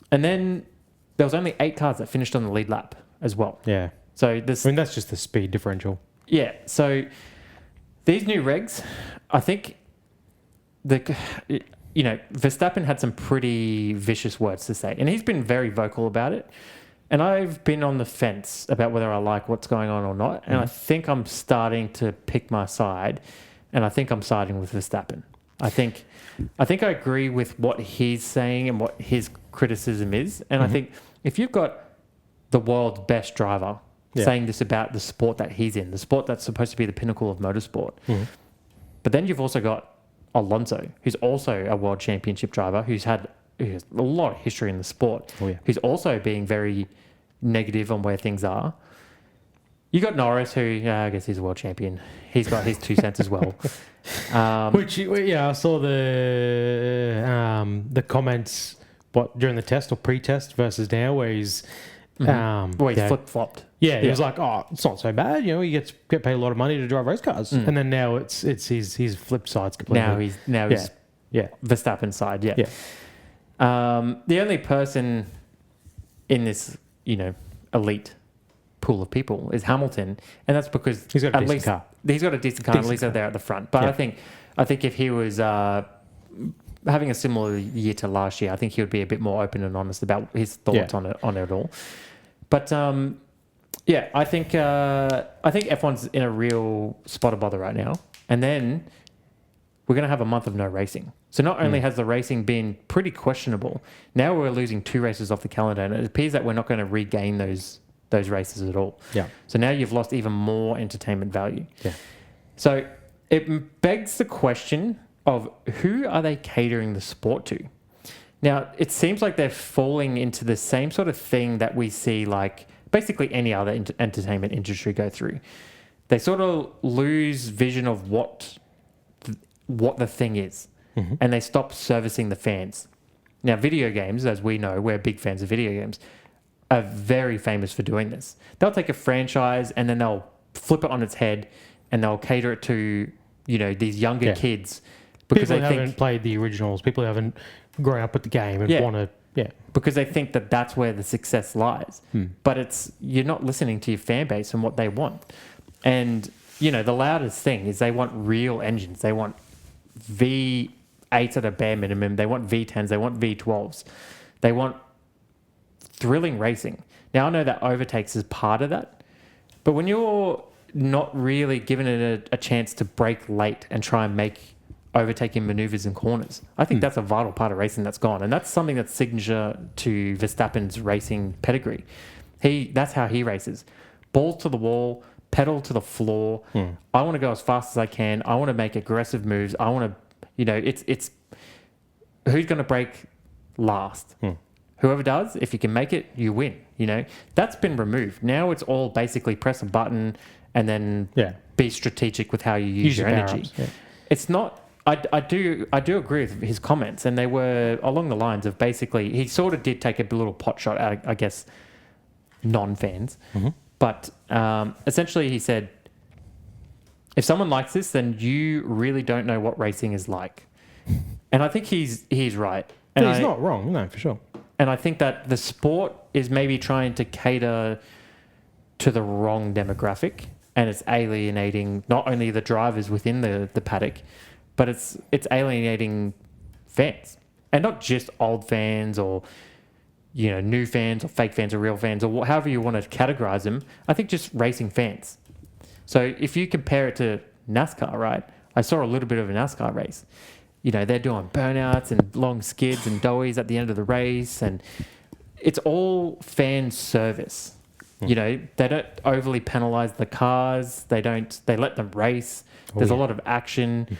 [SPEAKER 1] then there was only 8 cars that finished on the lead lap as well.
[SPEAKER 2] Yeah.
[SPEAKER 1] So
[SPEAKER 2] that's just the speed differential.
[SPEAKER 1] Yeah. So these new regs, I think Verstappen had some pretty vicious words to say, and he's been very vocal about it. And I've been on the fence about whether I like what's going on or not. And I think I'm starting to pick my side, and I think I'm siding with Verstappen. I think I agree with what he's saying and what his criticism is. And I think if you've got the world's best driver saying this about the sport that he's in, the sport that's supposed to be the pinnacle of motorsport, but then you've also got Alonso, who's also a world championship driver, who has a lot of history in the sport, who's also being very negative on where things are. You got Norris, who I guess he's a world champion. He's got his 2 cents as well.
[SPEAKER 2] I saw the comments during the test or pre-test versus now, where he's
[SPEAKER 1] flip-flopped.
[SPEAKER 2] Yeah, he was like, "Oh, it's not so bad. He get paid a lot of money to drive race cars." And then now it's his flip sides completely.
[SPEAKER 1] Now he's Verstappen's side. Yeah. The only person in this elite pool of people is Hamilton, and that's because
[SPEAKER 2] he's got a decent car.
[SPEAKER 1] He's got a decent car, at least they're there at the front. But I think if he was having a similar year to last year, I think he would be a bit more open and honest about his thoughts on it all. But I think F1's in a real spot of bother right now, and then we're going to have a month of no racing. So not only has the racing been pretty questionable, now we're losing 2 races off the calendar, and it appears that we're not going to regain those races at all. Yeah. So now you've lost even more entertainment value. Yeah. So it begs the question of who are they catering the sport to? Now, it seems like they're falling into the same sort of thing that we see like basically any other entertainment industry go through. They sort of lose vision of what the thing is, and they stop servicing the fans. Now, video games, as we know, we're big fans of video games, are very famous for doing this. They'll take a franchise and then they'll flip it on its head and they'll cater it to, these younger kids. Because
[SPEAKER 2] people who haven't played the originals, people who haven't grown up with the game and want to... Yeah.
[SPEAKER 1] Because they think that that's where the success lies. But you're not listening to your fan base and what they want. And, the loudest thing is they want real engines. They want V8s at a bare minimum. They want V10s. They want V12s. They want thrilling racing. Now, I know that overtakes is part of that. But when you're not really given it a chance to brake late and try and make overtaking maneuvers in corners, I think that's a vital part of racing that's gone. And that's something that's signature to Verstappen's racing pedigree. That's how he races. Balls to the wall, pedal to the floor. I want to go as fast as I can. I want to make aggressive moves. I want to, it's who's going to brake last? Whoever does, if you can make it, you win. That's been removed. Now it's all basically press a button and then be strategic with how you use your energy. It's not. I do agree with his comments, and they were along the lines of basically he sort of did take a little pot shot at, I guess, non-fans, but essentially he said, if someone likes this, then you really don't know what racing is like, and I think he's right. And
[SPEAKER 2] he's not wrong, no, for sure.
[SPEAKER 1] And I think that the sport is maybe trying to cater to the wrong demographic, and it's alienating not only the drivers within the paddock, but it's alienating fans. And not just old fans or, new fans or fake fans or real fans or however you want to categorize them. I think just racing fans. So if you compare it to NASCAR, right? I saw a little bit of a NASCAR race. You know, they're doing burnouts and long skids and doughies at the end of the race, and it's all fan service. You know, they don't overly penalise the cars. They let them race. There's a lot of action.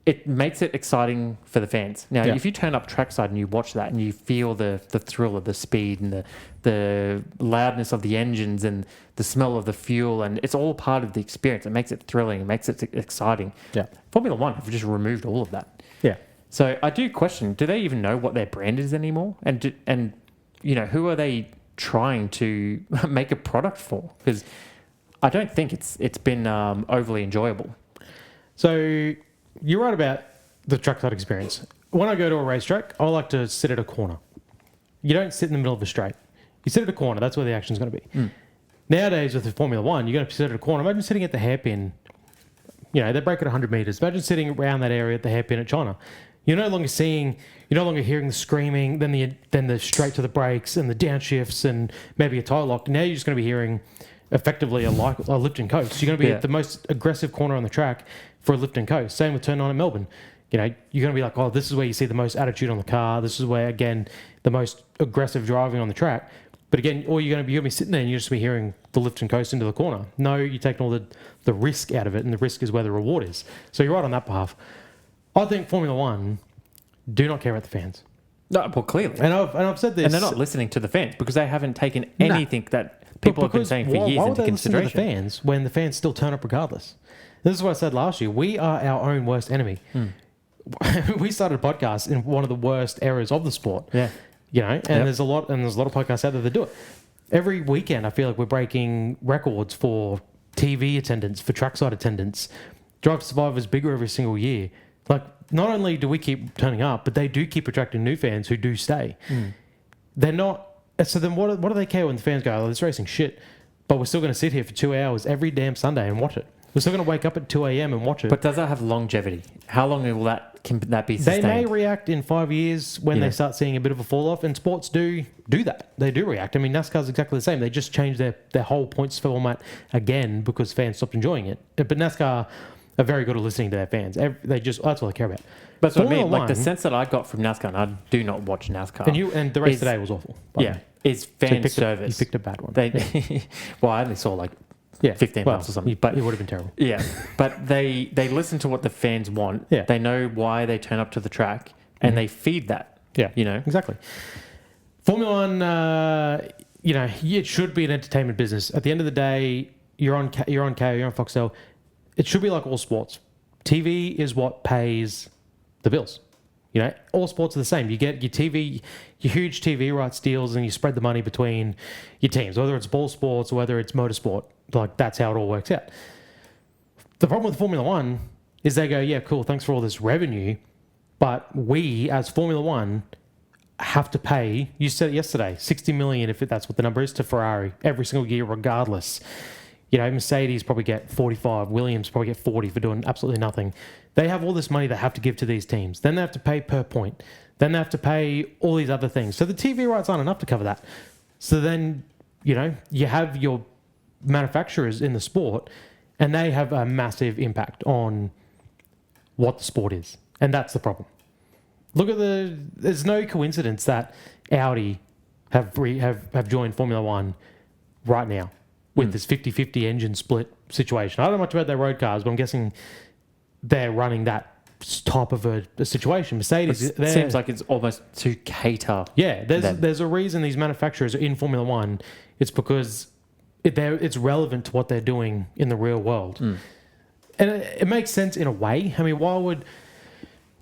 [SPEAKER 1] It makes it exciting for the fans. Now, if you turn up trackside and you watch that and you feel the thrill of the speed and the loudness of the engines and the smell of the fuel, and it's all part of the experience. It makes it thrilling. It makes it exciting. Yeah. Formula One have just removed all of that. Yeah. So I do question, do they even know what their brand is anymore? And you know, who are they trying to make a product for? Because I don't think it's been overly enjoyable.
[SPEAKER 2] So you're right about the trackside experience. When I go to a racetrack, I like to sit at a corner. You don't sit in the middle of the straight. You sit at a corner. That's where the action's going to be. Nowadays, with the Formula One, you're going to sit at a corner. Imagine sitting at the hairpin. You know, they break at 100 metres. Imagine sitting around that area at the hairpin at China. You're no longer hearing the screaming, then the straight to the brakes and the downshifts and maybe a tyre lock. Now you're just going to be hearing effectively a lift and coast. You're going to be at the most aggressive corner on the track for a lift and coast. Same with turn 9 at Melbourne. You know, you're going to be like, oh, this is where you see the most attitude on the car. This is where, again, the most aggressive driving on the track. But again, all you're going to be sitting there and you're just be hearing the lift and coast into the corner. No, you're taking all the risk out of it, and the risk is where the reward is. So you're right on that behalf. I think Formula One do not care about the fans.
[SPEAKER 1] No, well, clearly.
[SPEAKER 2] And I've said this.
[SPEAKER 1] And they're not listening to the fans because they haven't taken anything that people have been saying for years
[SPEAKER 2] why
[SPEAKER 1] into
[SPEAKER 2] would
[SPEAKER 1] consideration.
[SPEAKER 2] They listen to the fans when the fans still turn up regardless? This is what I said last year. We are our own worst enemy. We started a podcast in one of the worst eras of the sport. Yeah. You know, and there's a lot of podcasts out there that do it. Every weekend, I feel like we're breaking records for TV attendance, for trackside attendance. Drive to Survive is bigger every single year. Like, not only do we keep turning up, but they do keep attracting new fans who do stay. They're not. So then what do they care when the fans go, oh, this racing shit, but we're still going to sit here for 2 hours every damn Sunday and watch it? We're still going to wake up at 2 a.m. and watch it.
[SPEAKER 1] But does that have longevity? How long can that be sustained?
[SPEAKER 2] They may react in 5 years when they start seeing a bit of a fall off, and sports do that. They do react. I mean, NASCAR's exactly the same. They just changed their whole points format again because fans stopped enjoying it. But NASCAR are very good at listening to their fans. That's all they care about.
[SPEAKER 1] That's what I mean. Like, the sense that I got from NASCAR, and I do not watch NASCAR.
[SPEAKER 2] And the race today was awful.
[SPEAKER 1] Is fan service.
[SPEAKER 2] You picked a bad one.
[SPEAKER 1] Well, I only saw 15 laps or something.
[SPEAKER 2] But it would have been terrible.
[SPEAKER 1] Yeah. But they listen to what the fans want. Yeah. They know why they turn up to the track, and they feed that. Yeah. You know?
[SPEAKER 2] Exactly. Formula One, it should be an entertainment business. At the end of the day, you're on KO, you're on Foxtel. It should be like all sports. TV is what pays the bills. You know, all sports are the same. You get your huge TV rights deals, and you spread the money between your teams, whether it's ball sports or whether it's motorsport. Like, that's how it all works out. The problem with Formula One is they go, yeah, cool, thanks for all this revenue, but we, as Formula One, have to pay, you said it yesterday, 60 million, if that's what the number is, to Ferrari every single year, regardless. You know, Mercedes probably get 45, Williams probably get 40 for doing absolutely nothing. They have all this money they have to give to these teams. Then they have to pay per point. Then they have to pay all these other things. So the TV rights aren't enough to cover that. So then, you know, you have your manufacturers in the sport, and they have a massive impact on what the sport is. And that's the problem. Look at there's no coincidence that Audi have joined Formula One right now with this 50-50 engine split situation. I don't know much about their road cars, but I'm guessing they're running that type of a situation. Mercedes,
[SPEAKER 1] it seems like it's almost to cater.
[SPEAKER 2] Yeah, there's a reason these manufacturers are in Formula One. It's because it's relevant to what they're doing in the real world. And it makes sense in a way. I mean, why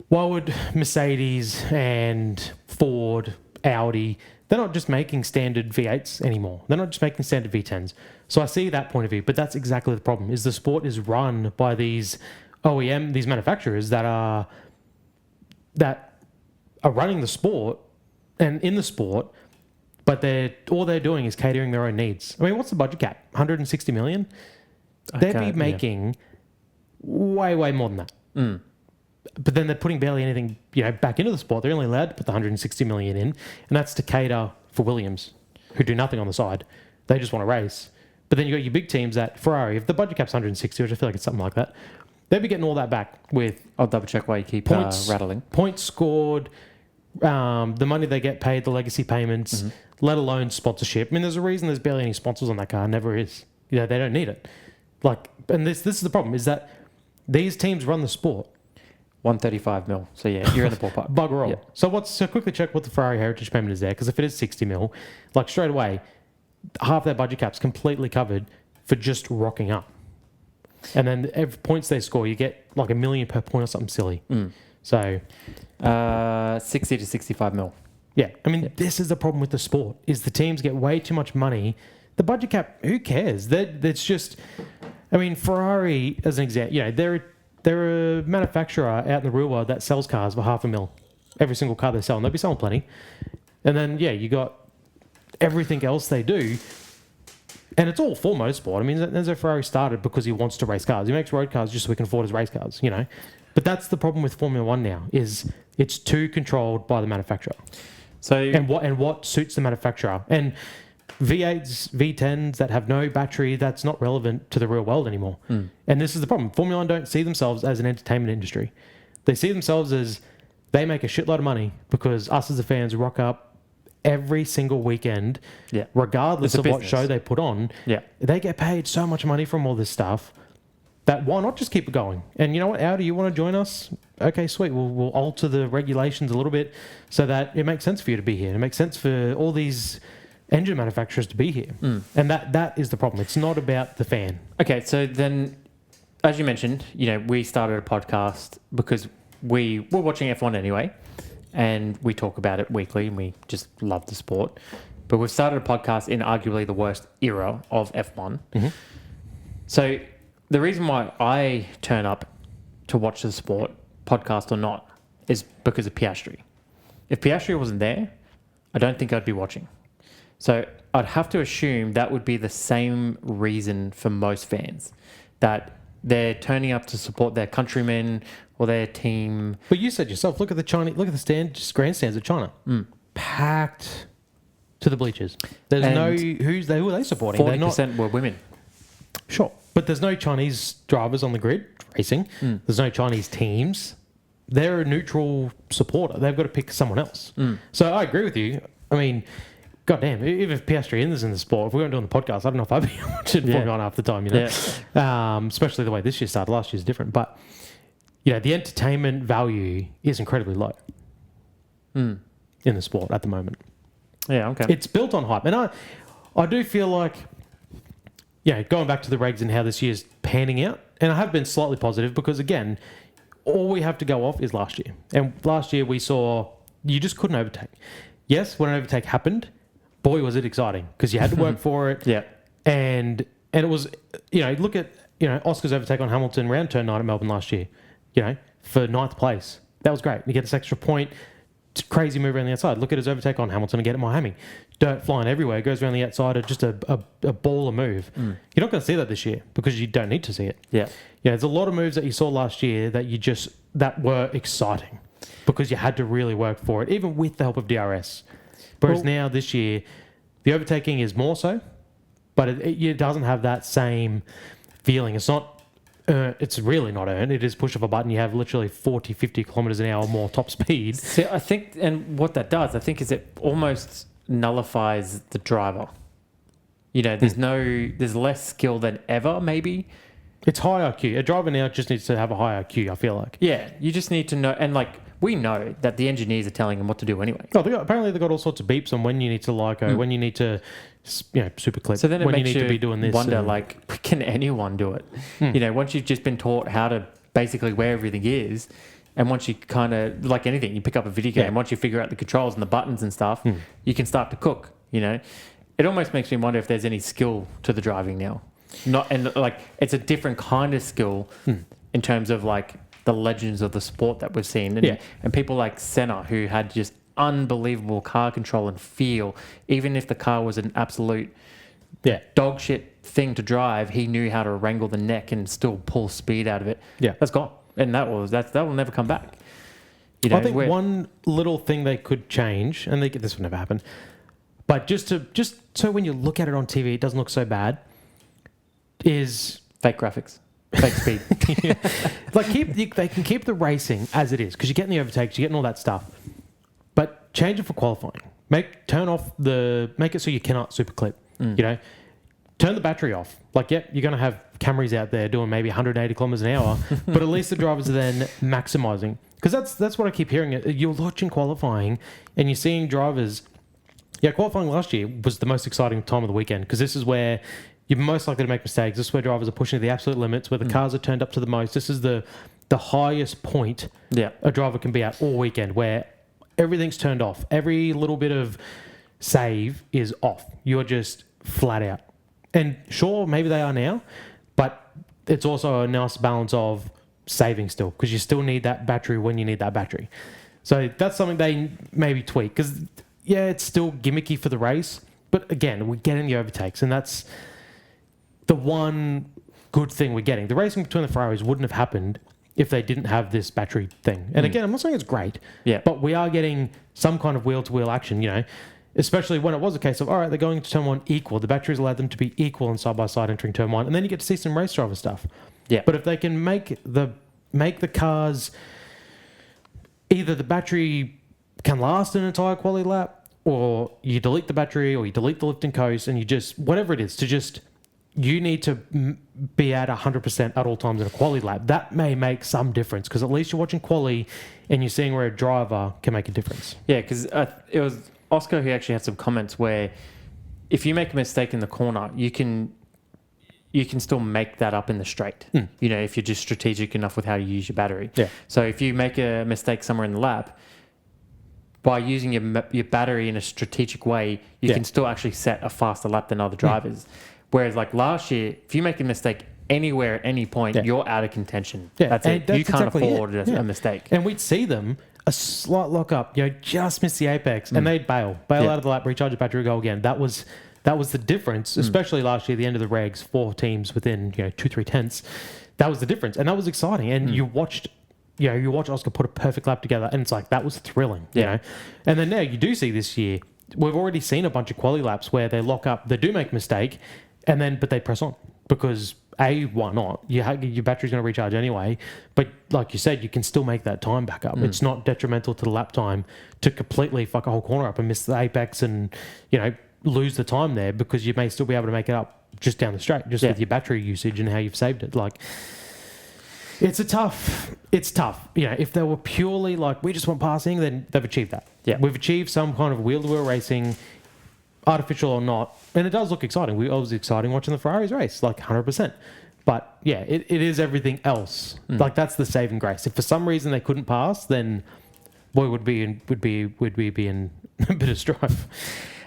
[SPEAKER 2] would Mercedes and Ford, Audi, they're not just making standard V8s anymore. They're not just making standard V10s. So I see that point of view, but that's exactly the problem, is the sport is run by these OEM, these manufacturers that are running the sport and in the sport, but all they're doing is catering their own needs. I mean, what's the budget cap? 160 million? They'd be making way, way more than that. But then they're putting barely anything, back into the sport. They're only allowed to put the 160 million in, and that's to cater for Williams, who do nothing on the side. They just want to race. But then you got your big teams at Ferrari. If the budget cap's 160, which I feel like it's something like that, they'd be getting all that back with
[SPEAKER 1] I'll double check why you keep rattling.
[SPEAKER 2] Points scored, the money they get paid, the legacy payments, let alone sponsorship. I mean, there's a reason there's barely any sponsors on that car. Never is. You know, they don't need it. Like, and this is the problem, is that these teams run the sport.
[SPEAKER 1] 135 mil. So yeah, you're in the ballpark.
[SPEAKER 2] Bugger all.
[SPEAKER 1] Yeah.
[SPEAKER 2] So quickly check what the Ferrari heritage payment is there, because if it is 60 mil, like straight away, half their budget cap's completely covered for just rocking up. And then every points they score, you get like $1 million per point or something silly. So
[SPEAKER 1] 60 to 65 mil.
[SPEAKER 2] Yeah, I mean, this is the problem with the sport, is the teams get way too much money. The budget cap, who cares? That's just, I mean, Ferrari, as an example, you know, they're a manufacturer out in the real world that sells cars for $500,000. Every single car they sell, and they'll be selling plenty. And then, yeah, you got everything else they do, and it's all for motorsport. I mean, Enzo Ferrari started because he wants to race cars. He makes road cars just so he can afford his race cars, you know. But that's the problem with Formula One now, is it's too controlled by the manufacturer.
[SPEAKER 1] So
[SPEAKER 2] and what suits the manufacturer. And V8s, V10s that have no battery, that's not relevant to the real world anymore. And this is the problem. Formula One don't see themselves as an entertainment industry. They see themselves as they make a shitload of money because us as the fans rock up every single weekend, regardless of what show they put on.
[SPEAKER 1] Yeah.
[SPEAKER 2] They get paid so much money from all this stuff that why not just keep it going? And you know what, Audi, you want to join us? Okay, sweet. We'll alter the regulations a little bit so that it makes sense for you to be here. It makes sense for all these engine manufacturers to be here. And that is the problem. It's not about the fan.
[SPEAKER 1] Okay, so then, as you mentioned, you know, we started a podcast because we were watching F1 anyway, and we talk about it weekly, and we just love the sport. But we've started a podcast in arguably the worst era of F1. So the reason why I turn up to watch the sport, podcast or not, is because of Piastri. If Piastri wasn't there, I don't think I'd be watching. So I'd have to assume that would be the same reason for most fans, that they're turning up to support their countrymen or their team.
[SPEAKER 2] But you said yourself, look at the grandstands of China, packed to the bleachers. There's
[SPEAKER 1] And
[SPEAKER 2] who are they supporting?
[SPEAKER 1] 40% were women.
[SPEAKER 2] Sure, but there's no Chinese drivers on the grid racing. There's no Chinese teams. They're a neutral supporter. They've got to pick someone else. So I agree with you. I mean, goddamn, even if Piastri is in the sport, if we weren't doing the podcast, I don't know if I'd be watching Formula One half the time, you know. Especially the way this year started. Last year's different. But, you know, the entertainment value is incredibly low in the sport at the moment.
[SPEAKER 1] Yeah, okay.
[SPEAKER 2] It's built on hype. And I do feel like, going back to the regs and how this year's panning out, and I have been slightly positive because, again, all we have to go off is last year. And last year we saw you just couldn't overtake. Yes, when an overtake happened, boy, was it exciting because you had to work for it. And it was, look at, Oscar's overtake on Hamilton round turn 9 at Melbourne last year, for 9th place. That was great. You get this extra point. It's a crazy move around the outside. Look at his overtake on Hamilton again at Miami. Dirt flying everywhere. Goes around the outside. Just a baller move. You're not going to see that this year because you don't need to see it. Yeah, there's a lot of moves that you saw last year that were exciting because you had to really work for it, even with the help of DRS. Whereas now this year, the overtaking is more so, but it doesn't have that same feeling. It's not. It's really not earned. It is push of a button. You have literally 40, 50 kilometers an hour more top speed.
[SPEAKER 1] See, I think, and what that does, I think, is it almost nullifies the driver. There's less skill than ever, maybe.
[SPEAKER 2] It's high IQ. A driver now just needs to have a high IQ, I feel like.
[SPEAKER 1] Yeah, you just need to know, and we know that the engineers are telling them what to do anyway.
[SPEAKER 2] Oh, apparently they've got all sorts of beeps on when you need to LICO, when you need to, super clip.
[SPEAKER 1] So then it
[SPEAKER 2] when
[SPEAKER 1] makes
[SPEAKER 2] you need to be doing this.
[SPEAKER 1] Wonder, can anyone do it? Once you've just been taught how to basically where everything is, and once you kind of, like anything, you pick up a video game, once you figure out the controls and the buttons and stuff, you can start to cook, It almost makes me wonder if there's any skill to the driving now. It's a different kind of skill in terms of, the legends of the sport that we've seen. And people like Senna, who had just unbelievable car control and feel. Even if the car was an absolute dog shit thing to drive, he knew how to wrangle the neck and still pull speed out of it. Yeah, that's gone, and that will never come back.
[SPEAKER 2] I think one little thing they could change, and this would never happen, but just so when you look at it on TV, it doesn't look so bad. Is
[SPEAKER 1] fake graphics. fake speed.
[SPEAKER 2] Like they can keep the racing as it is because you're getting the overtakes, you're getting all that stuff, but change it for qualifying. Make it so you cannot super clip. You know, turn the battery off. Like, yep, you're going to have Camrys out there doing maybe 180 kilometers an hour, but at least the drivers are then maximizing. Because that's what I keep hearing. You're watching qualifying and you're seeing drivers. Yeah, qualifying last year was the most exciting time of the weekend because this is where you're most likely to make mistakes. This is where drivers are pushing to the absolute limits, where the cars are turned up to the most. This is the highest point a driver can be at all weekend, where everything's turned off. Every little bit of save is off. You're just flat out. And sure, maybe they are now, but it's also a nice balance of saving still because you still need that battery when you need that battery. So that's something they maybe tweak because, yeah, it's still gimmicky for the race. But again, we're getting the overtakes, and that's the one good thing we're getting. The racing between the Ferraris wouldn't have happened if they didn't have this battery thing. And again, I'm not saying it's great, but we are getting some kind of wheel-to-wheel action, you know, especially when it was a case of, all right, they're going to turn one equal. The batteries allowed them to be equal and side-by-side entering turn one, and then you get to see some race driver stuff. Yeah. But if they can make the cars, either the battery can last an entire quality lap, or you delete the battery, or you delete the lift and coast, and you just, whatever it is, you need to be at 100% at all times in a quality lap. That may make some difference, because at least you're watching quali and you're seeing where a driver can make a difference.
[SPEAKER 1] Yeah, because it was Oscar who actually had some comments where if you make a mistake in the corner, you can still make that up in the straight. You know, if you're just strategic enough with how you use your battery. Yeah. So if you make a mistake somewhere in the lap, by using your battery in a strategic way, you can still actually set a faster lap than other drivers. Whereas like last year, if you make a mistake anywhere at any point, you're out of contention. Yeah. That's it. You can't afford a mistake.
[SPEAKER 2] And we'd see them, a slight lock-up, you know, just miss the apex, and they'd bail out of the lap, recharge the battery, go again. That was the difference, especially last year, the end of the regs, 4 teams within 2-3 tenths. That was the difference, and that was exciting. And you watch Oscar put a perfect lap together, and it's like that was thrilling. You know, and then now you do see this year, we've already seen a bunch of quali laps where they lock up, they do make a mistake, but they press on because why not? Your battery's going to recharge anyway. But like you said, you can still make that time back up. It's not detrimental to the lap time to completely fuck a whole corner up and miss the apex and lose the time there, because you may still be able to make it up just down the straight, just with your battery usage and how you've saved it. Like, it's tough. If they were purely like, we just want passing, then they've achieved that. Yeah. We've achieved some kind of wheel-to-wheel racing, artificial or not, and it does look exciting. It was exciting watching the Ferraris race, like 100%. But yeah, it is everything else. Like, that's the saving grace. If for some reason they couldn't pass, then boy, would we be in a bit of strife.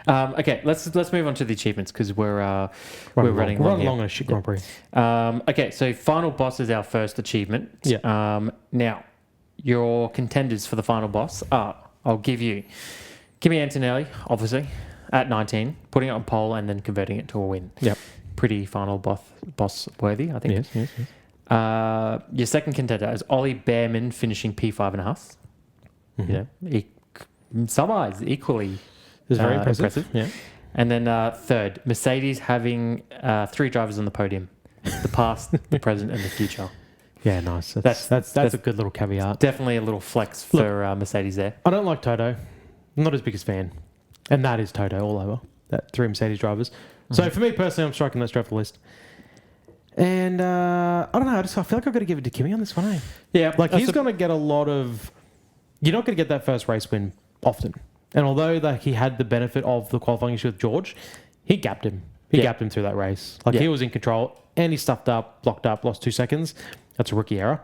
[SPEAKER 1] Okay, let's move on to the achievements, because we're running long
[SPEAKER 2] on a shit Grand Prix.
[SPEAKER 1] Okay, so final boss is our first achievement. Yeah. Now, your contenders for the final boss are, I'll give you Kimi Antonelli, obviously, at 19, putting it on pole and then converting it to a win. Yep. Pretty final boss worthy, I think. Yes. Your second contender is Ollie Bearman, finishing P5 in a Haas. Some eyes equally.
[SPEAKER 2] It's very impressive. Yeah.
[SPEAKER 1] And then third, Mercedes having 3 drivers on the podium: the past, the present, and the future.
[SPEAKER 2] Yeah, nice. That's a good little caveat.
[SPEAKER 1] Definitely a little flex for Mercedes there.
[SPEAKER 2] I don't like Toto. I'm not his biggest fan, and that is Toto all over. That 3 Mercedes drivers. So for me personally, I'm striking that straight off the list. And I don't know. I feel like I've got to give it to Kimi on this one. Eh?
[SPEAKER 1] Yeah,
[SPEAKER 2] like he's going to get a lot of. You're not going to get that first race win often. And although he had the benefit of the qualifying issue with George, he gapped him. He gapped him through that race. Like, he was in control, and he stuffed up, blocked up, lost 2 seconds. That's a rookie error.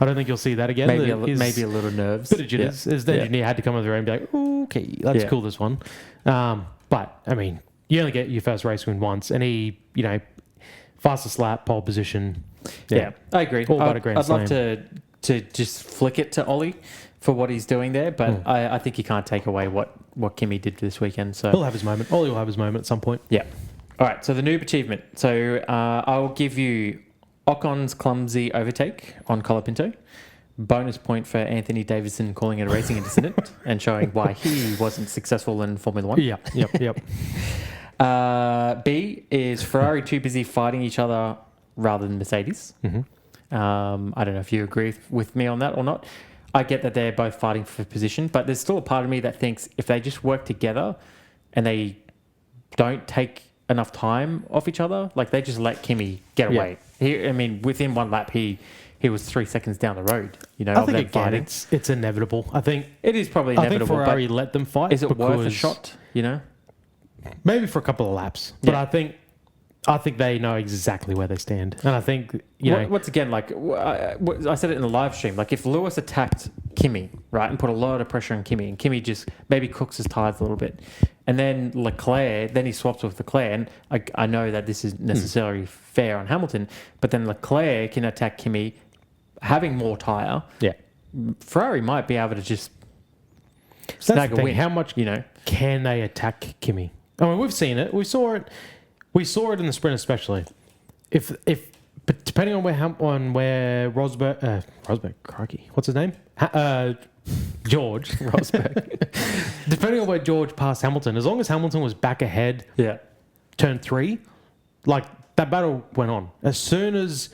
[SPEAKER 2] I don't think you'll see that again.
[SPEAKER 1] Maybe a little nerves.
[SPEAKER 2] Bit of jitters. The engineer had to come over there and be like, okay, that's cool, this one. But, I mean, you only get your first race win once, and he, fastest lap, pole position.
[SPEAKER 1] Yeah, I agree.
[SPEAKER 2] All about a grand slam.
[SPEAKER 1] I'd love to just flick it to Ollie for what he's doing there, but I think you can't take away what Kimi did this weekend. So
[SPEAKER 2] he'll have his moment. Ollie will have his moment at some point.
[SPEAKER 1] Yeah. All right, so the noob achievement. So I'll give you Ocon's clumsy overtake on Colapinto. Bonus point for Anthony Davidson calling it a racing incident and showing why he wasn't successful in Formula 1.
[SPEAKER 2] Yep.
[SPEAKER 1] B is Ferrari too busy fighting each other rather than Mercedes.
[SPEAKER 2] Mm-hmm.
[SPEAKER 1] I don't know if you agree with me on that or not. I get that they're both fighting for position, but there's still a part of me that thinks if they just work together and they don't take enough time off each other, like they just let Kimi get away. Within one lap, he was 3 seconds down the road.
[SPEAKER 2] I think again, it's inevitable. I think
[SPEAKER 1] it is probably inevitable.
[SPEAKER 2] I think Ferrari let them fight.
[SPEAKER 1] Is it worth a shot?
[SPEAKER 2] Maybe for a couple of laps, but I think they know exactly where they stand, and I think
[SPEAKER 1] once again, like I said it in the live stream, like if Lewis attacked Kimi, right, and put a lot of pressure on Kimi, and Kimi just maybe cooks his tires a little bit, and then Leclerc, then he swaps with Leclerc, and I know that this is necessarily fair on Hamilton, but then Leclerc can attack Kimi, having more tire. Yeah, Ferrari might be able to just snag a win.
[SPEAKER 2] How much can they attack Kimi? I mean, we've seen it. We saw it in the sprint, especially. But depending on where Rosberg, crikey, what's his name? George Rosberg. Depending on where George passed Hamilton, as long as Hamilton was back ahead, turn 3, like that battle went on. As soon as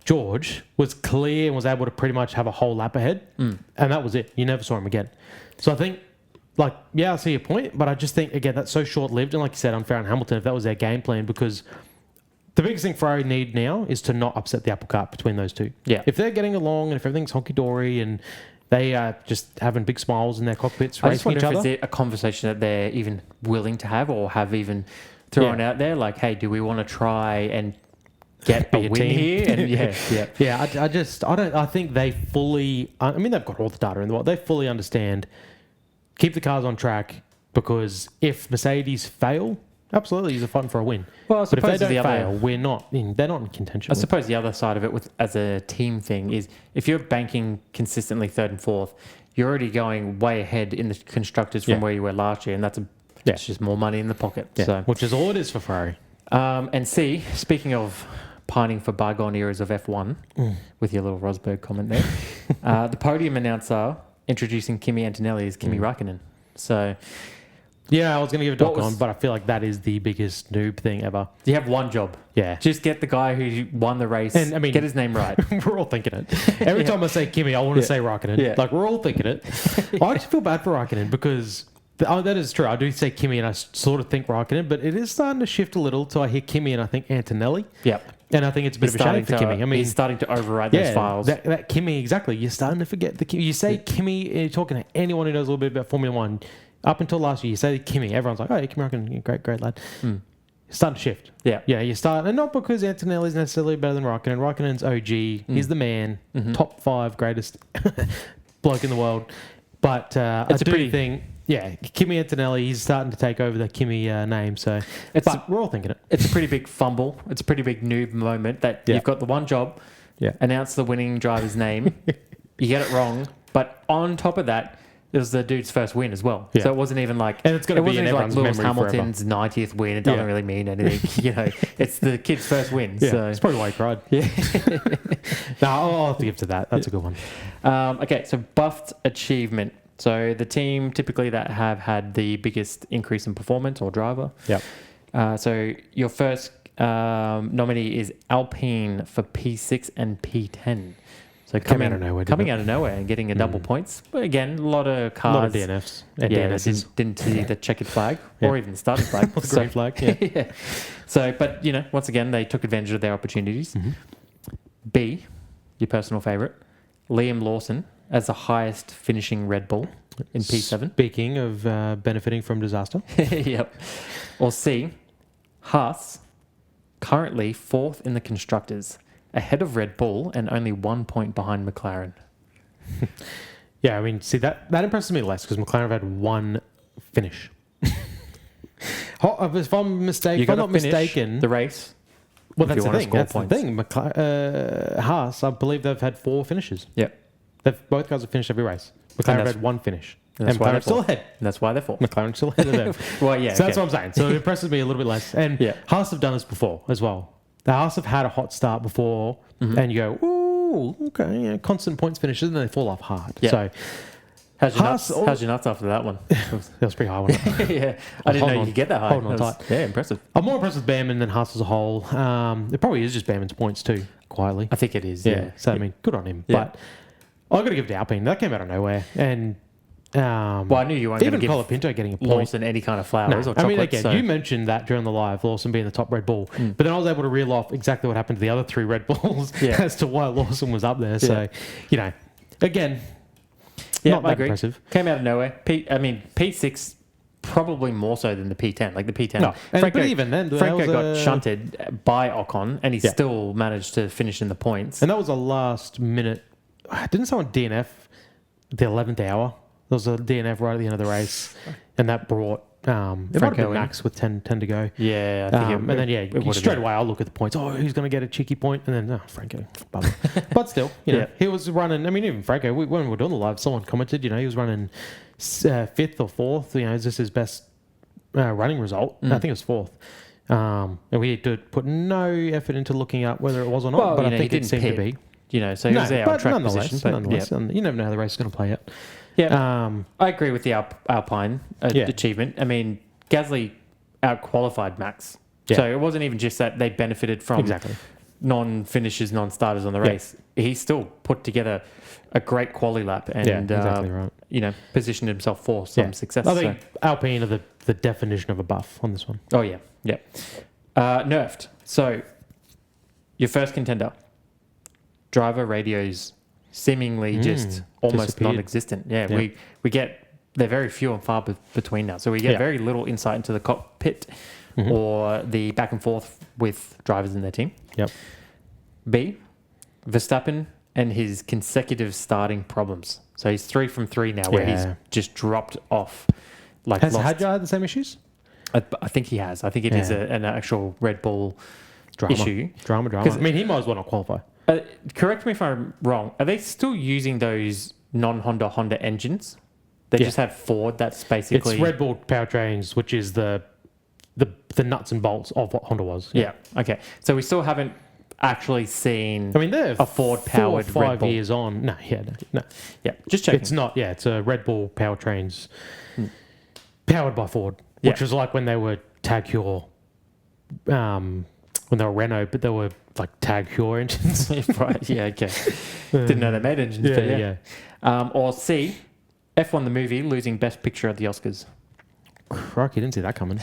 [SPEAKER 2] George was clear and was able to pretty much have a whole lap ahead, and that was it. You never saw him again. So I think. I see your point, but I just think, again, that's so short-lived. And like you said, unfair on Hamilton if that was their game plan, because the biggest thing Ferrari need now is to not upset the apple cart between those two.
[SPEAKER 1] Yeah.
[SPEAKER 2] If they're getting along and if everything's honky-dory and they are just having big smiles in their cockpits
[SPEAKER 1] racing each other. I just wonder
[SPEAKER 2] if
[SPEAKER 1] it's a conversation that they're even willing to have or have even thrown out there. Like, hey, do we want to try and get a win here? And I think they fully... they've got all the data in the world. They fully understand... Keep the cars on track, because if Mercedes fail, absolutely, you're fighting for a win. Well,
[SPEAKER 2] but if they don't fail, they're not in contention.
[SPEAKER 1] I suppose the other side of it, as a team thing, is if you're banking consistently 3rd and 4th, you're already going way ahead in the constructors from where you were last year, and that's just more money in the pocket.
[SPEAKER 2] Yeah.
[SPEAKER 1] So,
[SPEAKER 2] which is all it is for Ferrari.
[SPEAKER 1] And C, speaking of pining for bygone eras of F1, with your little Rosberg comment there, the podium announcer introducing Kimi Antonelli as Kimi Raikkonen. So,
[SPEAKER 2] yeah, I was going to give a dock on, but I feel like that is the biggest noob thing ever.
[SPEAKER 1] You have one job.
[SPEAKER 2] Yeah.
[SPEAKER 1] Just get the guy who won the race, and get his name right.
[SPEAKER 2] We're all thinking it. Every time I say Kimi, I want to say Raikkonen. Yeah. Like, we're all thinking it. I actually feel bad for Raikkonen because... that is true. I do say Kimi and I sort of think Raikkonen, but it is starting to shift a little. So I hear Kimi and I think Antonelli.
[SPEAKER 1] Yep.
[SPEAKER 2] And I think it's a bit of a shame for Kimi.
[SPEAKER 1] He's starting to override those files.
[SPEAKER 2] That Kimi, exactly. You're starting to forget the Kimi. You say Kimi, you're talking to anyone who knows a little bit about Formula One. Up until last year, you say Kimi, everyone's like, oh, yeah, Kimi Raikkonen, great lad. You're starting to shift. Yeah. Yeah, you start, and not because Antonelli is necessarily better than Raikkonen. Raikkonen's OG. He's the man. Top 5 greatest bloke in the world. But it's a pretty thing. Yeah, Kimi Antonelli, he's starting to take over the Kimi name, so we're all thinking it.
[SPEAKER 1] It's a pretty big fumble. It's a pretty big noob moment that you've got the one job, announce the winning driver's name, you get it wrong, but on top of that, it was the dude's first win as well. Yeah. So it wasn't even like...
[SPEAKER 2] And it's going to be in everyone's
[SPEAKER 1] Lewis
[SPEAKER 2] memory
[SPEAKER 1] Hamilton's
[SPEAKER 2] forever.
[SPEAKER 1] 90th win. It doesn't really mean anything. It's the kid's first win.
[SPEAKER 2] Yeah,
[SPEAKER 1] so.
[SPEAKER 2] that's probably why he cried. Yeah. No, I'll have to give to that. That's a good one.
[SPEAKER 1] Okay, so buffed achievement. So the team typically that have had the biggest increase in performance or driver.
[SPEAKER 2] Yep.
[SPEAKER 1] So your first nominee is Alpine for P6 and P10. So coming out of nowhere and getting a double points. But again, a lot of cars.
[SPEAKER 2] A lot of DNFs. And DNSs.
[SPEAKER 1] Didn't see the checkered flag or even the starting flag.
[SPEAKER 2] Or the green flag. Yeah.
[SPEAKER 1] So, but once again, they took advantage of their opportunities. B, your personal favourite, Liam Lawson as the highest finishing Red Bull in P7.
[SPEAKER 2] Speaking of benefiting from disaster.
[SPEAKER 1] Yep. Or C, Haas, currently 4th in the constructors, ahead of Red Bull and only 1 point behind McLaren.
[SPEAKER 2] Yeah, I mean, see, that impresses me less because McLaren have had one finish. If I'm not mistaken,
[SPEAKER 1] the race.
[SPEAKER 2] Well, that's the thing. That's the thing. Haas, I believe they've had 4 finishes.
[SPEAKER 1] Yep.
[SPEAKER 2] Both guys have finished every race. McLaren have had 1 finish.
[SPEAKER 1] And
[SPEAKER 2] McLaren's still ahead.
[SPEAKER 1] And that's why they're 4th.
[SPEAKER 2] McLaren's still ahead of them.
[SPEAKER 1] Well, yeah.
[SPEAKER 2] So that's what I'm saying. So it impresses me a little bit less. And Haas have done this before as well. The Haas have had a hot start before, and you go, ooh, okay, constant points finishes, and then they fall off hard.
[SPEAKER 1] Yeah.
[SPEAKER 2] So
[SPEAKER 1] How's your
[SPEAKER 2] Haas
[SPEAKER 1] nuts? How's your nuts after that one?
[SPEAKER 2] That was pretty high, wasn't it?
[SPEAKER 1] Yeah, I didn't know you could get that high.
[SPEAKER 2] Holding on
[SPEAKER 1] That was- Yeah, impressive.
[SPEAKER 2] I'm more impressed with Bearman than Haas as a whole. It probably is just Bearman's points too, quietly.
[SPEAKER 1] I think it is. Yeah.
[SPEAKER 2] So, I mean, good on him.
[SPEAKER 1] Yeah.
[SPEAKER 2] But I've got to give it to Alpine. That came out of nowhere. And
[SPEAKER 1] Well, I knew you weren't going
[SPEAKER 2] even
[SPEAKER 1] to give
[SPEAKER 2] Colapinto getting a point.
[SPEAKER 1] Lawson any kind of flowers
[SPEAKER 2] No,
[SPEAKER 1] or chocolate.
[SPEAKER 2] I mean, again,
[SPEAKER 1] so-
[SPEAKER 2] you mentioned that during the live, Lawson being the top Red Bull. But then I was able to reel off exactly what happened to the other 3 Red Bulls
[SPEAKER 1] Yeah.
[SPEAKER 2] as to why Lawson was up there. So, again,
[SPEAKER 1] Yeah,
[SPEAKER 2] not
[SPEAKER 1] I
[SPEAKER 2] that
[SPEAKER 1] agree.
[SPEAKER 2] impressive.
[SPEAKER 1] Came out of nowhere. P6 probably more so than the P10. Like the P10.
[SPEAKER 2] No, but even then, that
[SPEAKER 1] Franco
[SPEAKER 2] was
[SPEAKER 1] got shunted by Ocon, and he still managed to finish in the points.
[SPEAKER 2] And that was a last minute. Didn't someone DNF the 11th hour? There was a DNF right at the end of the race, and that brought it might have
[SPEAKER 1] Franco
[SPEAKER 2] been
[SPEAKER 1] in.
[SPEAKER 2] Max with 10 to go.
[SPEAKER 1] Yeah, I think
[SPEAKER 2] And then
[SPEAKER 1] would've
[SPEAKER 2] straight
[SPEAKER 1] been.
[SPEAKER 2] away I'll look at the points. Oh, who's going to get a cheeky point? And then Franco. Bummer. But still, he was running. I mean, even Franco. When we were doing the live, someone commented. He was running 5th or 4th. Is this his best running result? I think it was 4th. And we did put no effort into looking up whether it was or not.
[SPEAKER 1] Well,
[SPEAKER 2] but I
[SPEAKER 1] he
[SPEAKER 2] think it
[SPEAKER 1] didn't
[SPEAKER 2] seemed to
[SPEAKER 1] pit.
[SPEAKER 2] be.
[SPEAKER 1] So he was there on track position. But
[SPEAKER 2] Nonetheless, you never know how the race is going to play out.
[SPEAKER 1] yeah, I agree with the Alpine achievement. I mean, Gasly out-qualified Max.
[SPEAKER 2] Yeah.
[SPEAKER 1] So it wasn't even just that they benefited from
[SPEAKER 2] Exactly.
[SPEAKER 1] non-finishers, non-starters on the race. He still put together a great quali lap and
[SPEAKER 2] exactly right.
[SPEAKER 1] Positioned himself for some success.
[SPEAKER 2] I think Alpine are the definition of a buff on this one.
[SPEAKER 1] Oh, yeah. Nerfed. So, your first contender. Driver radios seemingly just almost
[SPEAKER 2] disappeared.
[SPEAKER 1] non-existent. Yeah, we get... They're very few and far between now. So, we get very little insight into the cockpit or the back and forth with drivers in their team.
[SPEAKER 2] Yep.
[SPEAKER 1] B, Verstappen and his consecutive starting problems. So, he's 3 from 3 now where he's just dropped off.
[SPEAKER 2] Has Hadjar had the same issues?
[SPEAKER 1] I think he has. I think it is an actual Red Bull issue.
[SPEAKER 2] Drama. I mean, he might as well not qualify.
[SPEAKER 1] Correct me if I'm wrong. Are they still using those non-Honda engines? They just have Ford. That's basically
[SPEAKER 2] It's Red Bull powertrains, which is the nuts and bolts of what Honda was.
[SPEAKER 1] Yeah. Okay. So we still haven't actually seen.
[SPEAKER 2] I mean, they're
[SPEAKER 1] a Ford-powered
[SPEAKER 2] 4 or 5
[SPEAKER 1] Red Bull.
[SPEAKER 2] years on. No.
[SPEAKER 1] Yeah. Just checking.
[SPEAKER 2] It's not. Yeah, it's a Red Bull powertrains powered by Ford, which was like when they were Tag Heuer, when they were Renault, but they were like Tag Heuer engines.
[SPEAKER 1] Right. Yeah. Okay. Didn't know they made engines. Or C, F1 the movie losing Best Picture at the Oscars.
[SPEAKER 2] Crikey, didn't see that coming.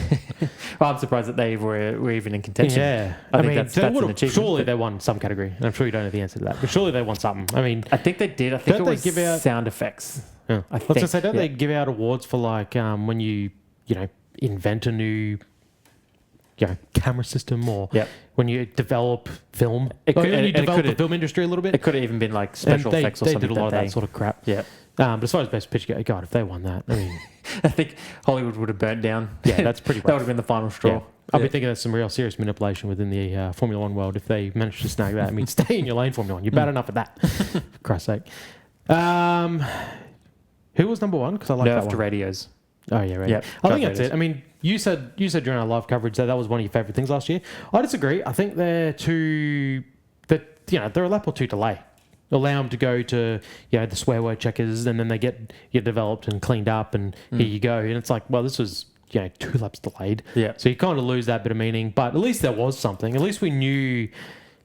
[SPEAKER 1] Well, I'm surprised that they were even in contention.
[SPEAKER 2] Yeah.
[SPEAKER 1] I think that's an achievement.
[SPEAKER 2] Surely they won some category. And I'm sure you don't know the answer to that. But surely they won something. I mean,
[SPEAKER 1] I think they did. I think
[SPEAKER 2] Don't
[SPEAKER 1] it
[SPEAKER 2] they
[SPEAKER 1] was
[SPEAKER 2] give out-
[SPEAKER 1] sound effects.
[SPEAKER 2] yeah.
[SPEAKER 1] I
[SPEAKER 2] Let's just
[SPEAKER 1] think,
[SPEAKER 2] say, don't they give out awards for like when you invent a new camera system or when you develop film?
[SPEAKER 1] It could-
[SPEAKER 2] when
[SPEAKER 1] and
[SPEAKER 2] you
[SPEAKER 1] it
[SPEAKER 2] develop the
[SPEAKER 1] could've-
[SPEAKER 2] film industry a little bit?
[SPEAKER 1] It could have even been like
[SPEAKER 2] And
[SPEAKER 1] special effects or
[SPEAKER 2] they
[SPEAKER 1] something.
[SPEAKER 2] did a lot of that sort of crap.
[SPEAKER 1] Yeah.
[SPEAKER 2] But as far as Best Picture, God, if they won that, I mean,
[SPEAKER 1] I think Hollywood would have burnt down.
[SPEAKER 2] Yeah, that's pretty
[SPEAKER 1] That would
[SPEAKER 2] rough.
[SPEAKER 1] have been the final straw.
[SPEAKER 2] yeah. I'd be thinking that's some real serious manipulation within the Formula One world if they managed to snag that. I mean, stay in your lane, Formula One. You're bad enough at that, for Christ's sake. Who was number one? Because I like that
[SPEAKER 1] Nerfed
[SPEAKER 2] one.
[SPEAKER 1] radios.
[SPEAKER 2] Oh yeah, right.
[SPEAKER 1] Yep,
[SPEAKER 2] I
[SPEAKER 1] drive
[SPEAKER 2] think that's
[SPEAKER 1] radios.
[SPEAKER 2] it. I mean, you said during our live coverage that was one of your favourite things last year. I disagree. I think they're they're a lap or two delay. Allow them to go to the swear word checkers, and then they get developed and cleaned up, and here you go. And it's like, well, this was 2 laps delayed.
[SPEAKER 1] Yeah.
[SPEAKER 2] So you kind of lose that bit of meaning, but at least there was something. At least we knew.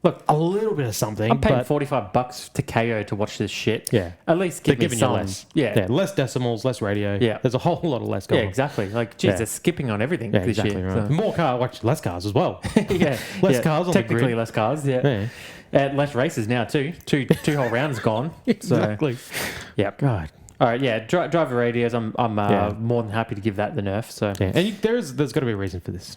[SPEAKER 2] Look, a little bit of something.
[SPEAKER 1] I'm paying
[SPEAKER 2] but
[SPEAKER 1] $45 to KO to watch this shit.
[SPEAKER 2] Yeah.
[SPEAKER 1] At least
[SPEAKER 2] they're
[SPEAKER 1] give me
[SPEAKER 2] giving
[SPEAKER 1] some.
[SPEAKER 2] you less.
[SPEAKER 1] Yeah.
[SPEAKER 2] Less decimals, less radio.
[SPEAKER 1] Yeah.
[SPEAKER 2] There's a whole lot of less
[SPEAKER 1] Yeah,
[SPEAKER 2] going on.
[SPEAKER 1] exactly. Like, geez,
[SPEAKER 2] Yeah.
[SPEAKER 1] they're skipping on everything
[SPEAKER 2] Yeah,
[SPEAKER 1] this
[SPEAKER 2] exactly
[SPEAKER 1] year.
[SPEAKER 2] right.
[SPEAKER 1] so-
[SPEAKER 2] More cars, actually less cars as well.
[SPEAKER 1] Yeah.
[SPEAKER 2] Less
[SPEAKER 1] yeah.
[SPEAKER 2] cars on the
[SPEAKER 1] Technically
[SPEAKER 2] grid.
[SPEAKER 1] less cars, yeah.
[SPEAKER 2] Yeah.
[SPEAKER 1] Less races now, too. Two whole rounds gone.
[SPEAKER 2] Exactly.
[SPEAKER 1] So, yeah.
[SPEAKER 2] God.
[SPEAKER 1] All right, yeah. Driver radios, I'm more than happy to give that the nerf. So,
[SPEAKER 2] Yeah. And there's got to be a reason for this.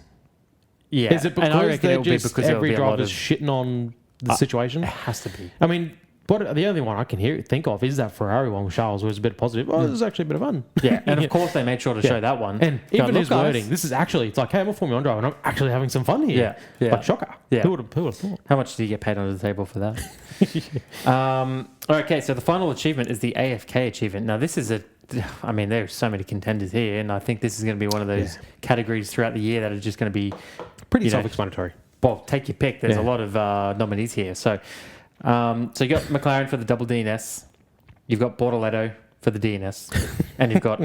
[SPEAKER 1] yeah.
[SPEAKER 2] Is it
[SPEAKER 1] And I
[SPEAKER 2] because
[SPEAKER 1] reckon
[SPEAKER 2] they're
[SPEAKER 1] it'll be
[SPEAKER 2] just
[SPEAKER 1] because there'll
[SPEAKER 2] every
[SPEAKER 1] be a lot
[SPEAKER 2] driver's
[SPEAKER 1] of...
[SPEAKER 2] shitting on the situation?
[SPEAKER 1] It has to be.
[SPEAKER 2] I mean, the only one I can think of is that Ferrari one with Charles, where it's a bit positive. Oh, this is actually a bit of fun.
[SPEAKER 1] Yeah, and of course they made sure to show that one.
[SPEAKER 2] And
[SPEAKER 1] Go,
[SPEAKER 2] even
[SPEAKER 1] "Look,
[SPEAKER 2] his
[SPEAKER 1] guys."
[SPEAKER 2] wording, this is actually, it's like, hey, I'm a Formula 1 driver, and I'm actually having some fun here.
[SPEAKER 1] Yeah.
[SPEAKER 2] Like, shocker.
[SPEAKER 1] Yeah.
[SPEAKER 2] Who would have thought?
[SPEAKER 1] How much do you get paid under the table for that? Okay, so the final achievement is the AFK achievement. Now, this is there's so many contenders here, and I think this is going to be one of those categories throughout the year that are just going to be
[SPEAKER 2] Pretty self-explanatory.
[SPEAKER 1] well, take your pick. There's
[SPEAKER 2] Yeah.
[SPEAKER 1] a lot of nominees here. So you got McLaren for the double DNS. You've got Bortoletto for the DNS, and you've got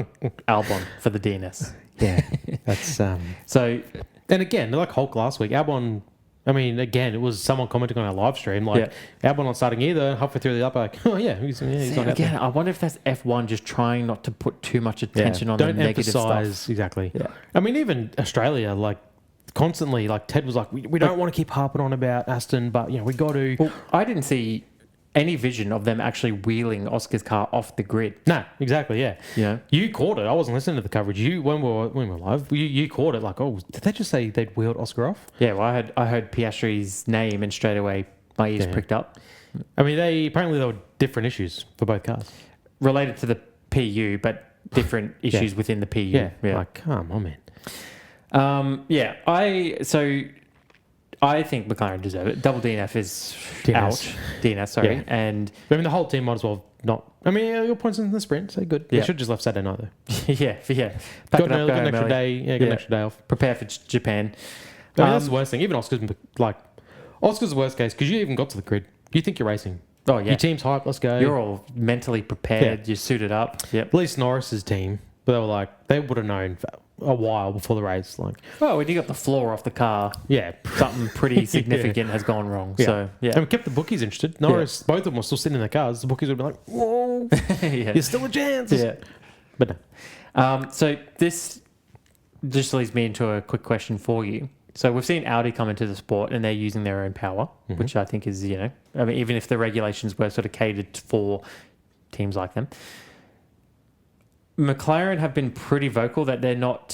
[SPEAKER 1] Albon for the DNS.
[SPEAKER 2] Yeah, that's
[SPEAKER 1] So,
[SPEAKER 2] and again, like Hulk last week, Albon. I mean, again, it was someone commenting on our live stream, like, Albon not starting either. Halfway through the lap, like, oh yeah, he's not out there.
[SPEAKER 1] I wonder if that's F1 just trying not to put too much attention on the negative stuff.
[SPEAKER 2] Exactly.
[SPEAKER 1] Yeah.
[SPEAKER 2] I mean, even Australia, like, constantly, like, Ted was like, we don't want to keep harping on about Aston, but, we got to.
[SPEAKER 1] Well, I didn't see any vision of them actually wheeling Oscar's car off the grid.
[SPEAKER 2] No, exactly, yeah.
[SPEAKER 1] Yeah.
[SPEAKER 2] You caught it. I wasn't listening to the coverage. When we were live, you caught it like, oh, did they just say they'd wheeled Oscar off?
[SPEAKER 1] Yeah, well, I heard Piastri's name and straight away my ears pricked up.
[SPEAKER 2] I mean, there were different issues for both cars.
[SPEAKER 1] Related to the PU, but different issues within the PU.
[SPEAKER 2] Yeah, like, come on, man.
[SPEAKER 1] I think McLaren deserve it. Double DNF is out. DNS, sorry.
[SPEAKER 2] Yeah.
[SPEAKER 1] And
[SPEAKER 2] I mean, the whole team might as well not. I mean, your points in the sprint, so good. They should just left Saturday night, though.
[SPEAKER 1] yeah.
[SPEAKER 2] Got an extra day. Yeah, got an extra day off.
[SPEAKER 1] Prepare for Japan.
[SPEAKER 2] I mean, that's the worst thing. Even Oscar's the worst case because you even got to the grid. You think you're racing.
[SPEAKER 1] Oh, yeah.
[SPEAKER 2] Your team's hyped. Let's go.
[SPEAKER 1] You're all mentally prepared. Yeah. You're suited up. Yep.
[SPEAKER 2] At least Norris's team, but they were like, they would have known a while before the race. Like,
[SPEAKER 1] oh, when you got the floor off the car, something pretty significant has gone wrong.
[SPEAKER 2] Yeah.
[SPEAKER 1] So, yeah.
[SPEAKER 2] And we kept the bookies interested. Norris, both of them were still sitting in their cars. The bookies would be like, whoa, there's still a chance.
[SPEAKER 1] Yeah.
[SPEAKER 2] But no.
[SPEAKER 1] So this just leads me into a quick question for you. So we've seen Audi come into the sport and they're using their own power, which I think is, I mean, even if the regulations were sort of catered for teams like them. McLaren have been pretty vocal that they're not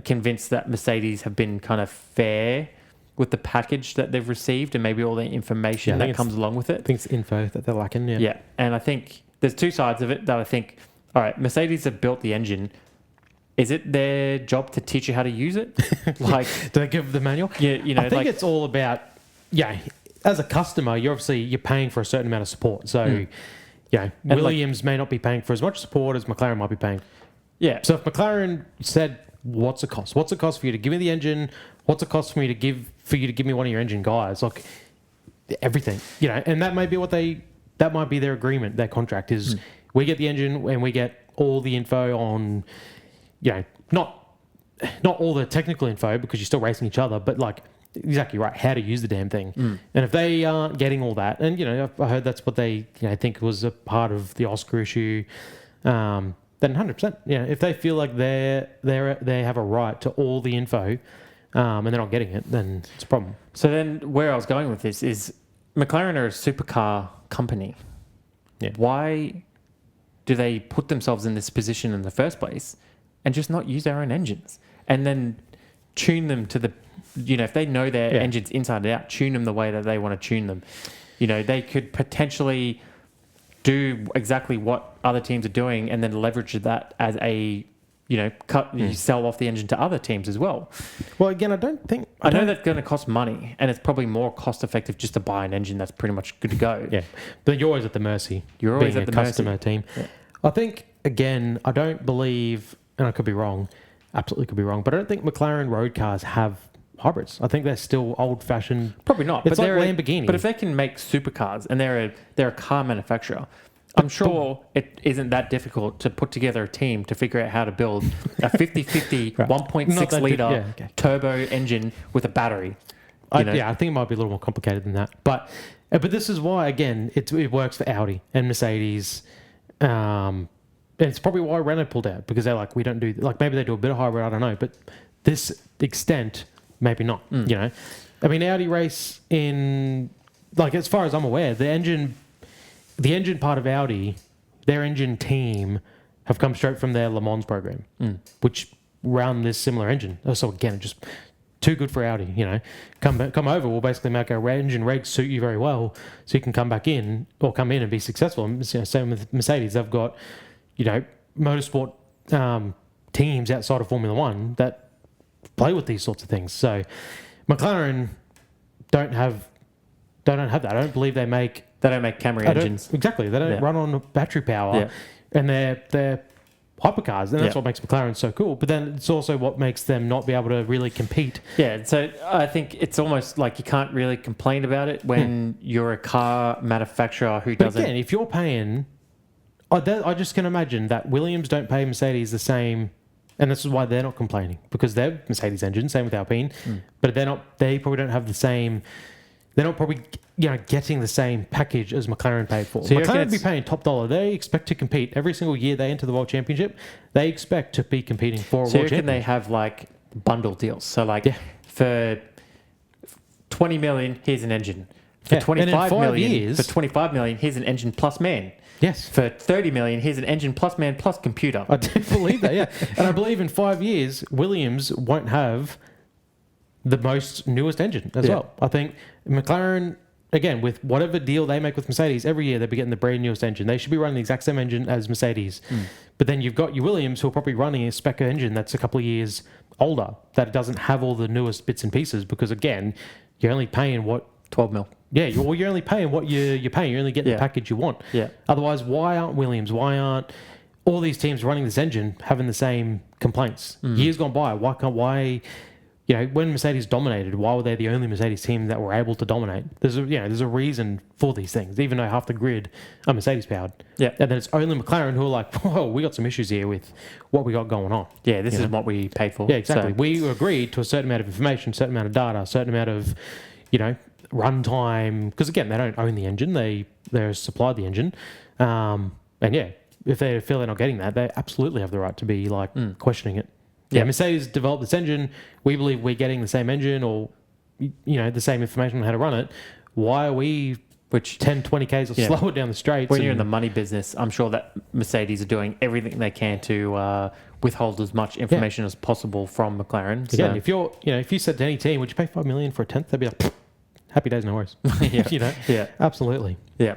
[SPEAKER 1] convinced that Mercedes have been kind of fair with the package that they've received and maybe all the information that comes along with it.
[SPEAKER 2] I think it's info that they're lacking,
[SPEAKER 1] Yeah, and I think there's two sides of it that I think, all right, Mercedes have built the engine. Is it their job to teach you how to use it? Like,
[SPEAKER 2] do they give the manual?
[SPEAKER 1] Yeah,
[SPEAKER 2] I think it's all about, as a customer, you're paying for a certain amount of support. So, Williams may not be paying for as much support as McLaren might be paying.
[SPEAKER 1] Yeah.
[SPEAKER 2] So if McLaren said, what's it cost? What's it cost for you to give me the engine? What's it cost for you to give me one of your engine guys? Like, everything, and that might be their agreement, their contract is we get the engine and we get all the info on, not all the technical info because you're still racing each other, but like exactly right, how to use the damn thing. And if they aren't getting all that, and I heard that's what they think was a part of the Oscar issue, then 100%. If they feel like they have a right to all the info, and they're not getting it, then it's a problem.
[SPEAKER 1] So then, where I was going with this is, McLaren are a supercar company.
[SPEAKER 2] Yeah.
[SPEAKER 1] Why do they put themselves in this position in the first place and just not use their own engines and then tune them to the, if they know their engines inside and out, tune them the way that they want to tune them. They could potentially do exactly what other teams are doing and then leverage that as a, you sell off the engine to other teams as well.
[SPEAKER 2] Well, again, I know
[SPEAKER 1] that's going to cost money and it's probably more cost effective just to buy an engine that's pretty much good to go.
[SPEAKER 2] Yeah. But you're always at the mercy.
[SPEAKER 1] You're always at the
[SPEAKER 2] customer team. Yeah. I think, again, I don't believe, and I could be wrong, absolutely could be wrong, but I don't think McLaren road cars have hybrids. I think they're still old-fashioned.
[SPEAKER 1] Probably not.
[SPEAKER 2] It's like Lamborghini.
[SPEAKER 1] But if they can make supercars and they're a car manufacturer, I'm sure it isn't that difficult to put together a team to figure out how to build a 50-50
[SPEAKER 2] right.
[SPEAKER 1] 1.6 litre turbo engine with a battery.
[SPEAKER 2] I think it might be a little more complicated than that. But this is why, again, it works for Audi and Mercedes. And it's probably why Renault pulled out, because they're like, we don't do, like, maybe they do a bit of hybrid, I don't know, but this extent, maybe not, I mean, Audi race in, like, as far as I'm aware, the engine part of Audi, their engine team have come straight from their Le Mans program, which ran this similar engine. So again, just too good for Audi, come over, we'll basically make our engine regs suit you very well, so you can come in and be successful. And, same with Mercedes, they've got, motorsport teams outside of Formula One that play with these sorts of things. So McLaren don't have that. I don't believe they don't make
[SPEAKER 1] Camry engines.
[SPEAKER 2] Exactly. They don't run on battery power, and they're hypercars, and that's what makes McLaren so cool. But then it's also what makes them not be able to really compete.
[SPEAKER 1] Yeah, so I think it's almost like you can't really complain about it when you're a car manufacturer who doesn't.
[SPEAKER 2] Again, if you're paying I just can imagine that Williams don't pay Mercedes the same, and this is why they're not complaining, because they're Mercedes engine, same with Alpine, but they probably don't have the same. They're not probably getting the same package as McLaren paid for. So McLaren be paying top dollar. They expect to compete every single year they enter the World Championship. They expect to be competing for a World Championship.
[SPEAKER 1] So they have like bundle deals. So for 20 million, here's an engine. For 25 million, for 25 million, here's an engine plus man.
[SPEAKER 2] Yes.
[SPEAKER 1] For 30 million, here's an engine plus man plus computer.
[SPEAKER 2] I do believe that, yeah. And I believe in 5 years, Williams won't have the most newest engine as well. I think McLaren, again, with whatever deal they make with Mercedes, every year they'll be getting the brand newest engine. They should be running the exact same engine as Mercedes. But then you've got your Williams who are probably running a spec engine that's a couple of years older, that it doesn't have all the newest bits and pieces, because, again, you're only paying what...
[SPEAKER 1] 12 mil.
[SPEAKER 2] Yeah, you're only paying what you're paying. You're only getting the package you want.
[SPEAKER 1] Yeah.
[SPEAKER 2] Otherwise, why aren't Williams, why aren't all these teams running this engine having the same complaints? Years gone by, why when Mercedes dominated, why were they the only Mercedes team that were able to dominate? There's a reason for these things, even though half the grid are Mercedes powered.
[SPEAKER 1] Yeah.
[SPEAKER 2] And then it's only McLaren who are like, whoa, we got some issues here with what we got going on.
[SPEAKER 1] Yeah, this is what we paid for.
[SPEAKER 2] Yeah, exactly.
[SPEAKER 1] So.
[SPEAKER 2] We agreed to a certain amount of information, a certain amount of data, a certain amount of, runtime, because again, they don't own the engine; they're supplied the engine, and if they feel they're not getting that, they absolutely have the right to be questioning it. Yeah, Mercedes developed this engine. We believe we're getting the same engine, or the same information on how to run it. Why are we 10, 20 k's or slower down the straights?
[SPEAKER 1] When you're in the money business, I'm sure that Mercedes are doing everything they can to withhold as much information as possible from McLaren.
[SPEAKER 2] Again, if you said to any team, would you pay $5 million for a tenth? They'd be like, happy days, no worries.
[SPEAKER 1] Yeah,
[SPEAKER 2] absolutely.
[SPEAKER 1] Yeah.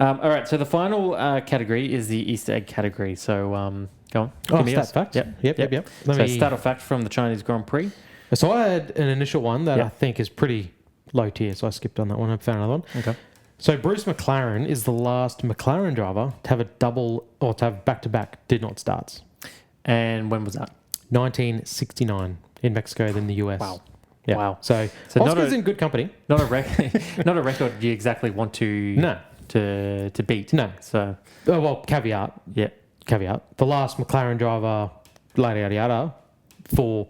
[SPEAKER 1] All right. So the final category is the Easter egg category. So go on.
[SPEAKER 2] Stat fact. Yep.
[SPEAKER 1] Stat or fact from the Chinese Grand Prix.
[SPEAKER 2] So I had an initial one that I think is pretty low tier, so I skipped on that one. I found another one.
[SPEAKER 1] Okay.
[SPEAKER 2] So Bruce McLaren is the last McLaren driver to have a double, or to have back-to-back did not starts.
[SPEAKER 1] And when was that?
[SPEAKER 2] 1969 in Mexico, then the US.
[SPEAKER 1] Wow.
[SPEAKER 2] Yeah.
[SPEAKER 1] Wow.
[SPEAKER 2] So Oscar's in good company.
[SPEAKER 1] Not a record you exactly want to beat.
[SPEAKER 2] No.
[SPEAKER 1] So
[SPEAKER 2] caveat.
[SPEAKER 1] Yeah.
[SPEAKER 2] Caveat. The last McLaren driver, yada yada, for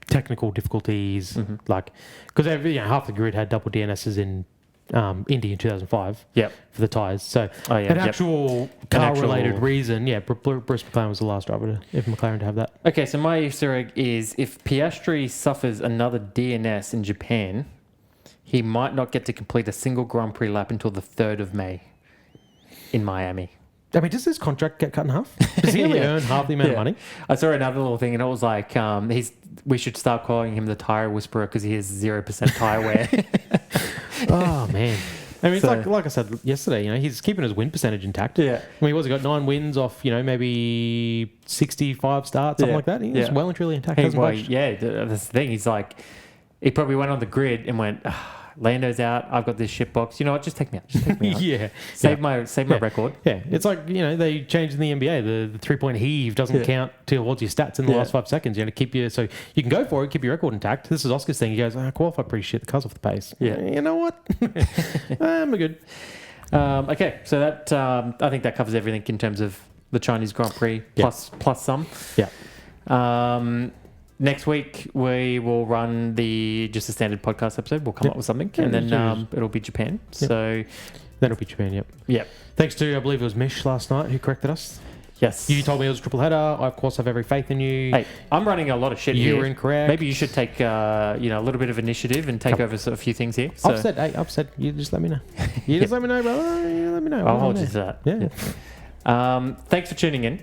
[SPEAKER 2] technical difficulties, because half the grid had double DNSs in Indy in 2005.
[SPEAKER 1] Yep.
[SPEAKER 2] For the tyres. So an actual car-related reason, Bruce McLaren was the last driver if McLaren to have that.
[SPEAKER 1] Okay, so my Easter egg is if Piastri suffers another DNS in Japan, he might not get to complete a single Grand Prix lap until the 3rd of May in Miami.
[SPEAKER 2] I mean, does his contract get cut in half? Does he only earn half the amount of money?
[SPEAKER 1] I saw another little thing, and it was like, we should start calling him the tyre whisperer because he has 0% tyre wear.
[SPEAKER 2] Oh, man. I mean, it's like I said yesterday, he's keeping his win percentage intact.
[SPEAKER 1] Yeah.
[SPEAKER 2] I mean, he got 9 wins off, maybe 65 starts, something like that. He's well and truly intact.
[SPEAKER 1] That's the thing. He's like, he probably went on the grid and went, Lando's out. I've got this shit box. You know what? Just take me out.
[SPEAKER 2] Yeah.
[SPEAKER 1] Save my record.
[SPEAKER 2] Yeah. It's like, they changed in the NBA. The 3-point heave doesn't count towards your stats in the last 5 seconds. You keep so you can go for it, keep your record intact. This is Oscar's thing. He goes, I qualified pretty shit. The car's off the pace.
[SPEAKER 1] Yeah.
[SPEAKER 2] You know what? I'm good.
[SPEAKER 1] Okay. So that, I think that covers everything in terms of the Chinese Grand Prix plus some.
[SPEAKER 2] Yeah.
[SPEAKER 1] Next week, we will run just a standard podcast episode. We'll come up with something, and then it'll be Japan.
[SPEAKER 2] Yep.
[SPEAKER 1] So
[SPEAKER 2] that'll be Japan,
[SPEAKER 1] Yep.
[SPEAKER 2] Thanks to, I believe it was Mish last night who corrected us.
[SPEAKER 1] Yes.
[SPEAKER 2] You told me it was a triple header. I, of course, have every faith in you.
[SPEAKER 1] Hey, I'm running a lot of shit here.
[SPEAKER 2] You were incorrect.
[SPEAKER 1] Maybe you should take a little bit of initiative and take over a few things here. So.
[SPEAKER 2] Upset. You just let me know. You just let me know, brother. You let me know.
[SPEAKER 1] I'll hold you to that.
[SPEAKER 2] Yeah.
[SPEAKER 1] Thanks for tuning in.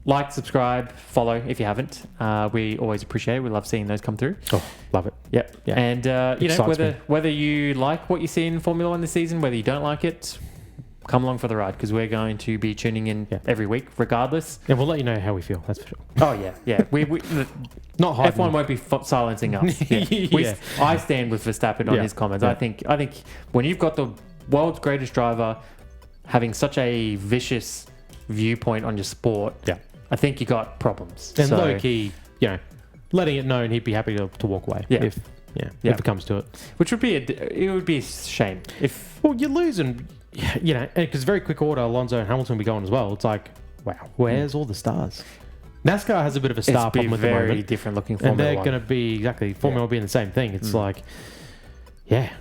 [SPEAKER 1] Like, subscribe, follow if you haven't. We always appreciate it. We love seeing those come through.
[SPEAKER 2] Oh, love it.
[SPEAKER 1] Yep. Yeah. And whether you like what you see in Formula One this season, whether you don't like it, come along for the ride because we're going to be tuning in every week, regardless.
[SPEAKER 2] And we'll let you know how we feel. That's for sure.
[SPEAKER 1] Oh yeah. We
[SPEAKER 2] not hiding.
[SPEAKER 1] F1 won't be silencing us. Yeah. I stand with Verstappen on his comments. Yeah. I think when you've got the world's greatest driver having such a vicious viewpoint on your sport, I think you got problems.
[SPEAKER 2] And low key, letting it known he'd be happy to walk away.
[SPEAKER 1] Yeah.
[SPEAKER 2] If it comes to it.
[SPEAKER 1] Which would be a shame if.
[SPEAKER 2] Well, you're losing. you know, because very quick order, Alonso and Hamilton will be going as well. It's like, wow, where's all the stars? NASCAR has a bit of a star problem at the moment.
[SPEAKER 1] Very different looking Formula
[SPEAKER 2] And they're
[SPEAKER 1] One.
[SPEAKER 2] going to be, exactly, Formula One being the same thing. It's like, yeah.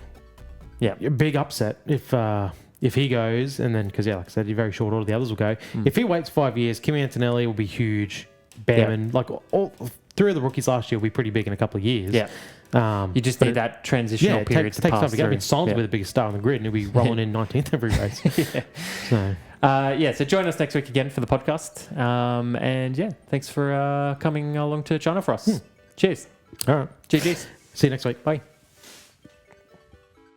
[SPEAKER 2] A big upset if he goes, and then, because, like I said, you're very short order, the others will go. If he waits 5 years, Kimi Antonelli will be huge. Bearman, like all 3 of the rookies last year will be pretty big in a couple of years.
[SPEAKER 1] Yeah. You just need that transitional period to
[SPEAKER 2] takes
[SPEAKER 1] pass
[SPEAKER 2] time to get. I
[SPEAKER 1] through.
[SPEAKER 2] mean, Sainz will be the biggest star on the grid, and he'll be rolling in 19th every race.
[SPEAKER 1] So join us next week again for the podcast. And yeah, thanks for coming along to China for us. Cheers.
[SPEAKER 2] All right.
[SPEAKER 1] GG's.
[SPEAKER 2] See you next week.
[SPEAKER 1] Bye.